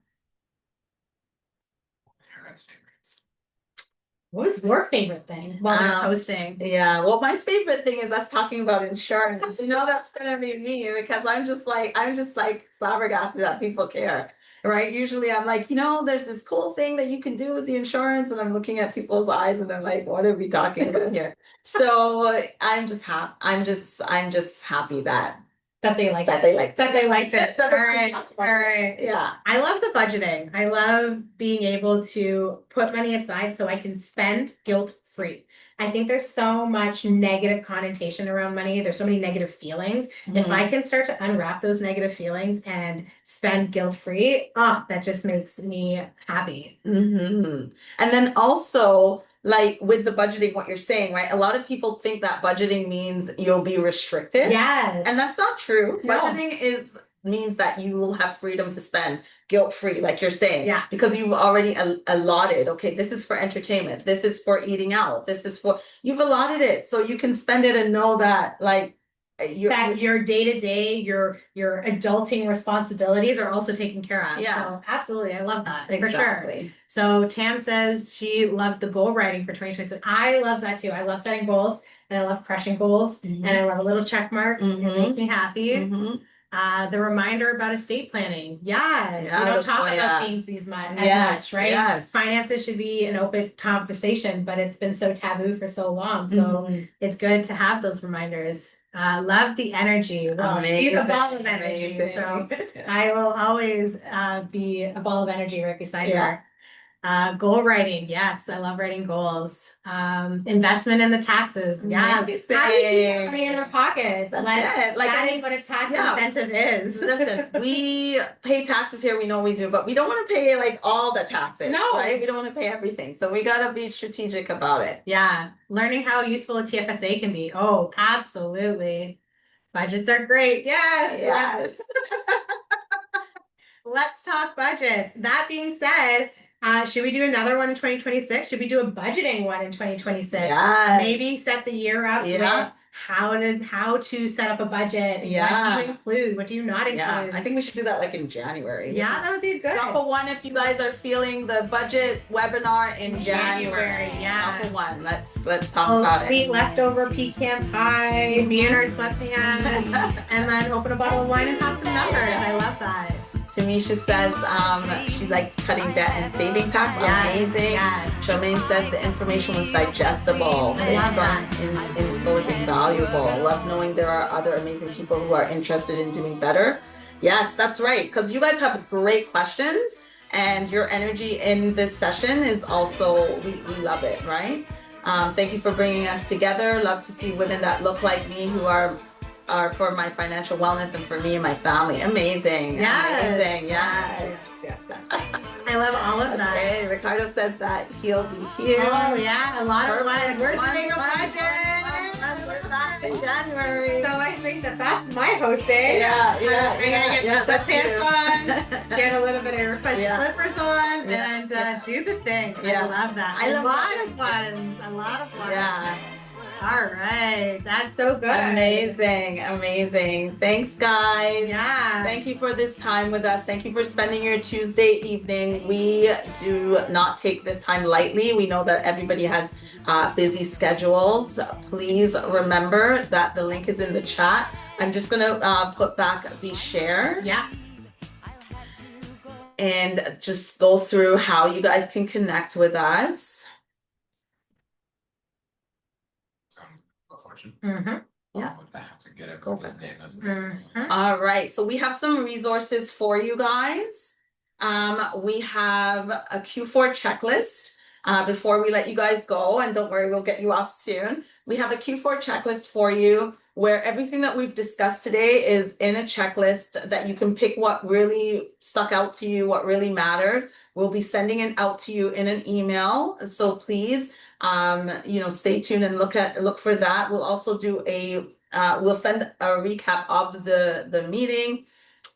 What was your favorite thing while we were posting? Yeah, well, my favorite thing is us talking about insurance. You know, that's gonna be me because I'm just like flabbergasted that people care, right? Usually I'm like, there's this cool thing that you can do with the insurance, and I'm looking at people's eyes and they're like, what are we talking about here? So I'm just happy. I'm just happy That they liked that it. they liked That they liked it. That All they right. talked All about it. right. Yeah. I love the budgeting. I love being able to put money aside so I can spend guilt free. I think there's so much negative connotation around money. There's so many negative feelings. If I can start to unwrap those negative feelings and spend guilt free, that just makes me happy. And then also, like with the budgeting, what you're saying, right? A lot of people think that budgeting means you'll be restricted. Yes. And that's not true. No. Budgeting means that you will have freedom to spend guilt-free, like you're saying. Yeah. Because you've already allotted, okay, this is for entertainment, this is for eating out, you've allotted it. So you can spend it and know that your day-to-day, your adulting responsibilities are also taken care of. Yeah. So absolutely, I love that. Exactly. For sure. So Tam says she loved the goal writing for 2026. I love that too. I love setting goals and I love crushing goals and I love a little check mark. It makes me happy. The reminder about estate planning. Yeah. We don't talk about things as much, right? Yes. Finances should be an open conversation, but it's been so taboo for so long. So it's good to have those reminders. Love the energy. Well, she's a ball of energy. So I will always be a ball of energy right beside her. Goal writing. Yes, I love writing goals. Investment in the taxes. Yeah. How do we keep money in our pockets? That is what a tax incentive is. Listen, we pay taxes here. We know we do, but we don't want to pay like all the taxes. No. Right? We don't want to pay everything. So we got to be strategic about it. Yeah. Learning how useful a TFSA can be. Oh, absolutely. Budgets are great. Yes. Let's talk budgets. That being said, should we do another one in 2026? Should we do a budgeting one in 2026? Yes. Maybe set the year up with how to set up a budget. What do you include? What do you not include? Yeah, I think we should do that like in January. Yeah, that would be good. Drop a one if you guys are feeling the budget webinar in January. Yeah. Drop a one. Let's talk about it. Eat leftover pecan pie, be in our sweatpants, and then open a bottle of wine and talk some numbers. I love that. Tamisha says she likes cutting debt and savings hacks. Amazing. Yes. Charmaine says the information was digestible. I love that. Info is invaluable. I love knowing there are other amazing people who are interested in doing better. Yes, that's right. Because you guys have great questions and your energy in this session is also, we love it, right? Thank you for bringing us together. Love to see women that look like me who are for my financial wellness and for me and my family. Amazing. Yes. Amazing. Yes. I love all of that. Okay, Ricardo says that he'll be here. Oh yeah, a lot of fun. We're doing a budget. We're back in January. So I think that's my hosting. Yeah. I'm gonna get the sweatpants on, get a little bit of your slippers on, and do the thing. Yeah. I love that. I love a lot of ones. A lot of ones. Yeah. All right, that's so good. Amazing. Thanks, guys. Yeah. Thank you for this time with us. Thank you for spending your Tuesday evening. We do not take this time lightly. We know that everybody has busy schedules. Please remember that the link is in the chat. I'm just gonna put back the share. Yeah. And just go through how you guys can connect with us. Yeah. I have to get a this name. All right. So we have some resources for you guys. We have a Q4 checklist. Before we let you guys go, and don't worry, we'll get you off soon. We have a Q4 checklist for you where everything that we've discussed today is in a checklist that you can pick what really stuck out to you, what really mattered. We'll be sending it out to you in an email. So please, stay tuned and look for that. We'll also do we'll send a recap of the meeting.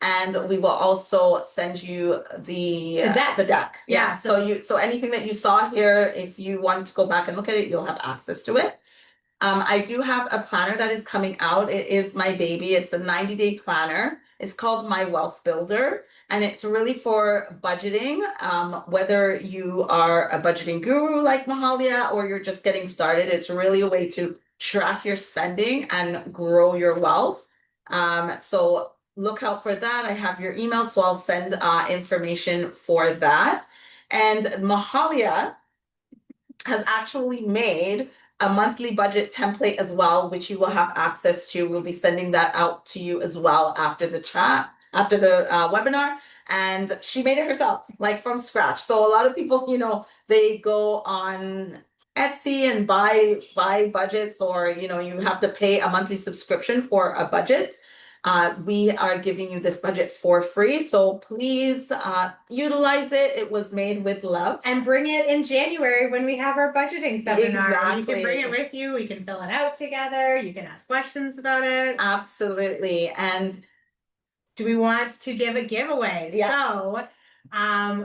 And we will also send you the The deck. Yeah. Yeah, So anything that you saw here, if you wanted to go back and look at it, you'll have access to it. I do have a planner that is coming out. It is my baby. It's a 90-day planner. It's called My Wealth Builder, and it's really for budgeting. Whether you are a budgeting guru like Mahalia or you're just getting started, it's really a way to track your spending and grow your wealth. So look out for that. I have your email, so I'll send information for that. And Mahalia has actually made a monthly budget template as well, which you will have access to. We'll be sending that out to you as well after the webinar. And she made it herself, like from scratch. So a lot of people, they go on Etsy and buy budgets, or you have to pay a monthly subscription for a budget. We are giving you this budget for free, so please utilize it. It was made with love. And bring it in January when we have our budgeting seminar. Exactly. You can bring it with you. We can fill it out together. You can ask questions about it. Absolutely. And do we want to give a giveaway? Yes. So,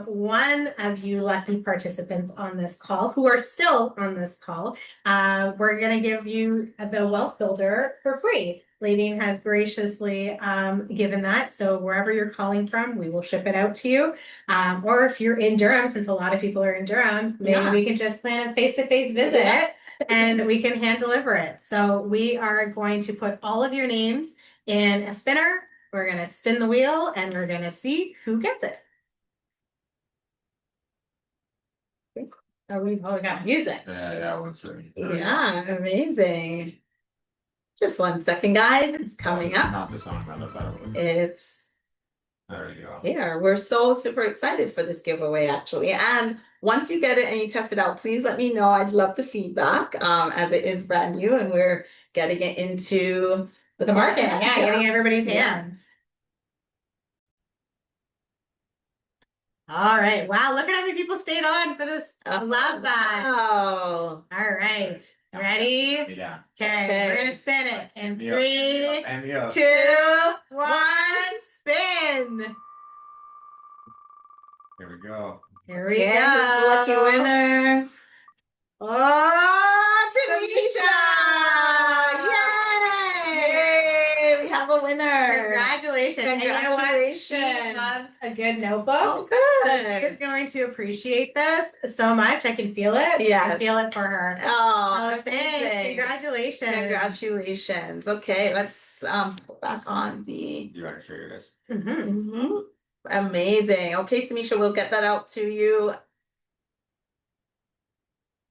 one of you lucky participants on this call, who are still on this call, we're going to give you the Wealth Builder for free. Laideen has graciously given that. So wherever you're calling from, we will ship it out to you. Or if you're in Durham, since a lot of people are in Durham, maybe we can just plan a face-to-face visit and we can hand deliver it. So we are going to put all of your names in a spinner. We're going to spin the wheel and we're going to see who gets it. We got music. Yeah, one second. Yeah, amazing. Just 1 second, guys. It's coming up. Not the song, I love that one. It's There you go. here. We're so super excited for this giveaway, actually. And once you get it and you test it out, please let me know. I'd love the feedback, as it is brand new and we're getting it into the market. Yeah, getting everybody's hands. All right. Wow, look at how many people stayed on for this. I love that. Oh. All right. Ready? Yeah. Okay. We're gonna spin it in 3, And me up. 2, 1, spin. Here we go. Here we Who's the go. lucky winner? Oh, Tanisha! Yay! Yay! We have a winner. Congratulations. And you know what? She Congratulations. loves a good notebook. Oh, So good. she is going to appreciate this so much. I can feel it. Yes. I can feel it for her. Oh, So thanks. amazing. Congratulations. Congratulations. Okay, let's put back on the. You want to show your guys? Mhm. Amazing. Okay, Tamisha, we'll get that out to you.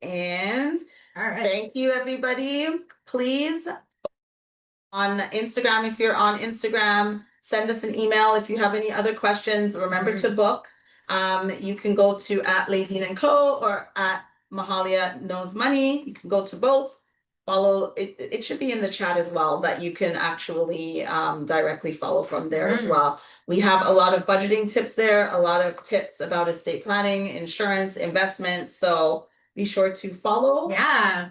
And All right. thank you, everybody. Please, on Instagram, if you're on Instagram, send us an email if you have any other questions. Remember to book. You can go to @Laideen & Co. or @Mahalia Knows Money. You can go to both. Follow it. It should be in the chat as well that you can actually directly follow from there as well. We have a lot of budgeting tips there, a lot of tips about estate planning, insurance, investments. So be sure to follow. Yeah.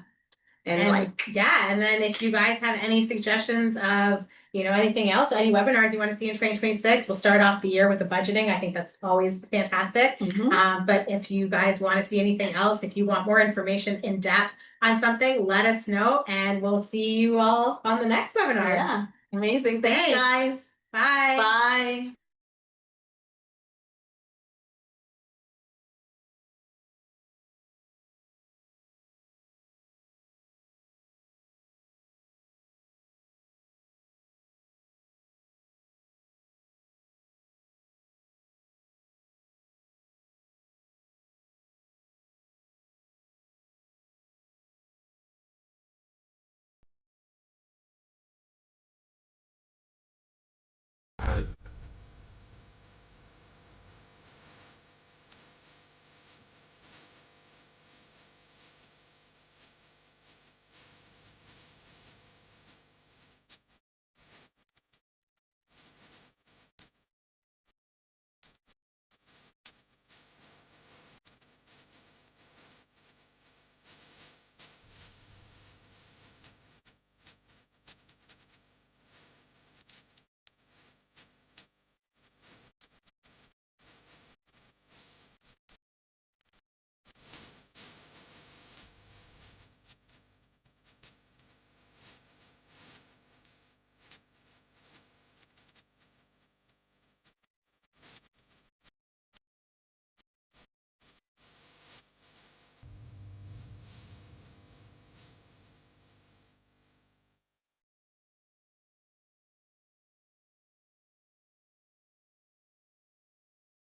And like. Yeah. And then if you guys have any suggestions of, anything else, any webinars you want to see in 2026, we'll start off the year with the budgeting. I think that's always fantastic. But if you guys want to see anything else, if you want more information in depth on something, let us know and we'll see you all on the next webinar. Yeah. Amazing. Thanks, guys. Bye. Bye.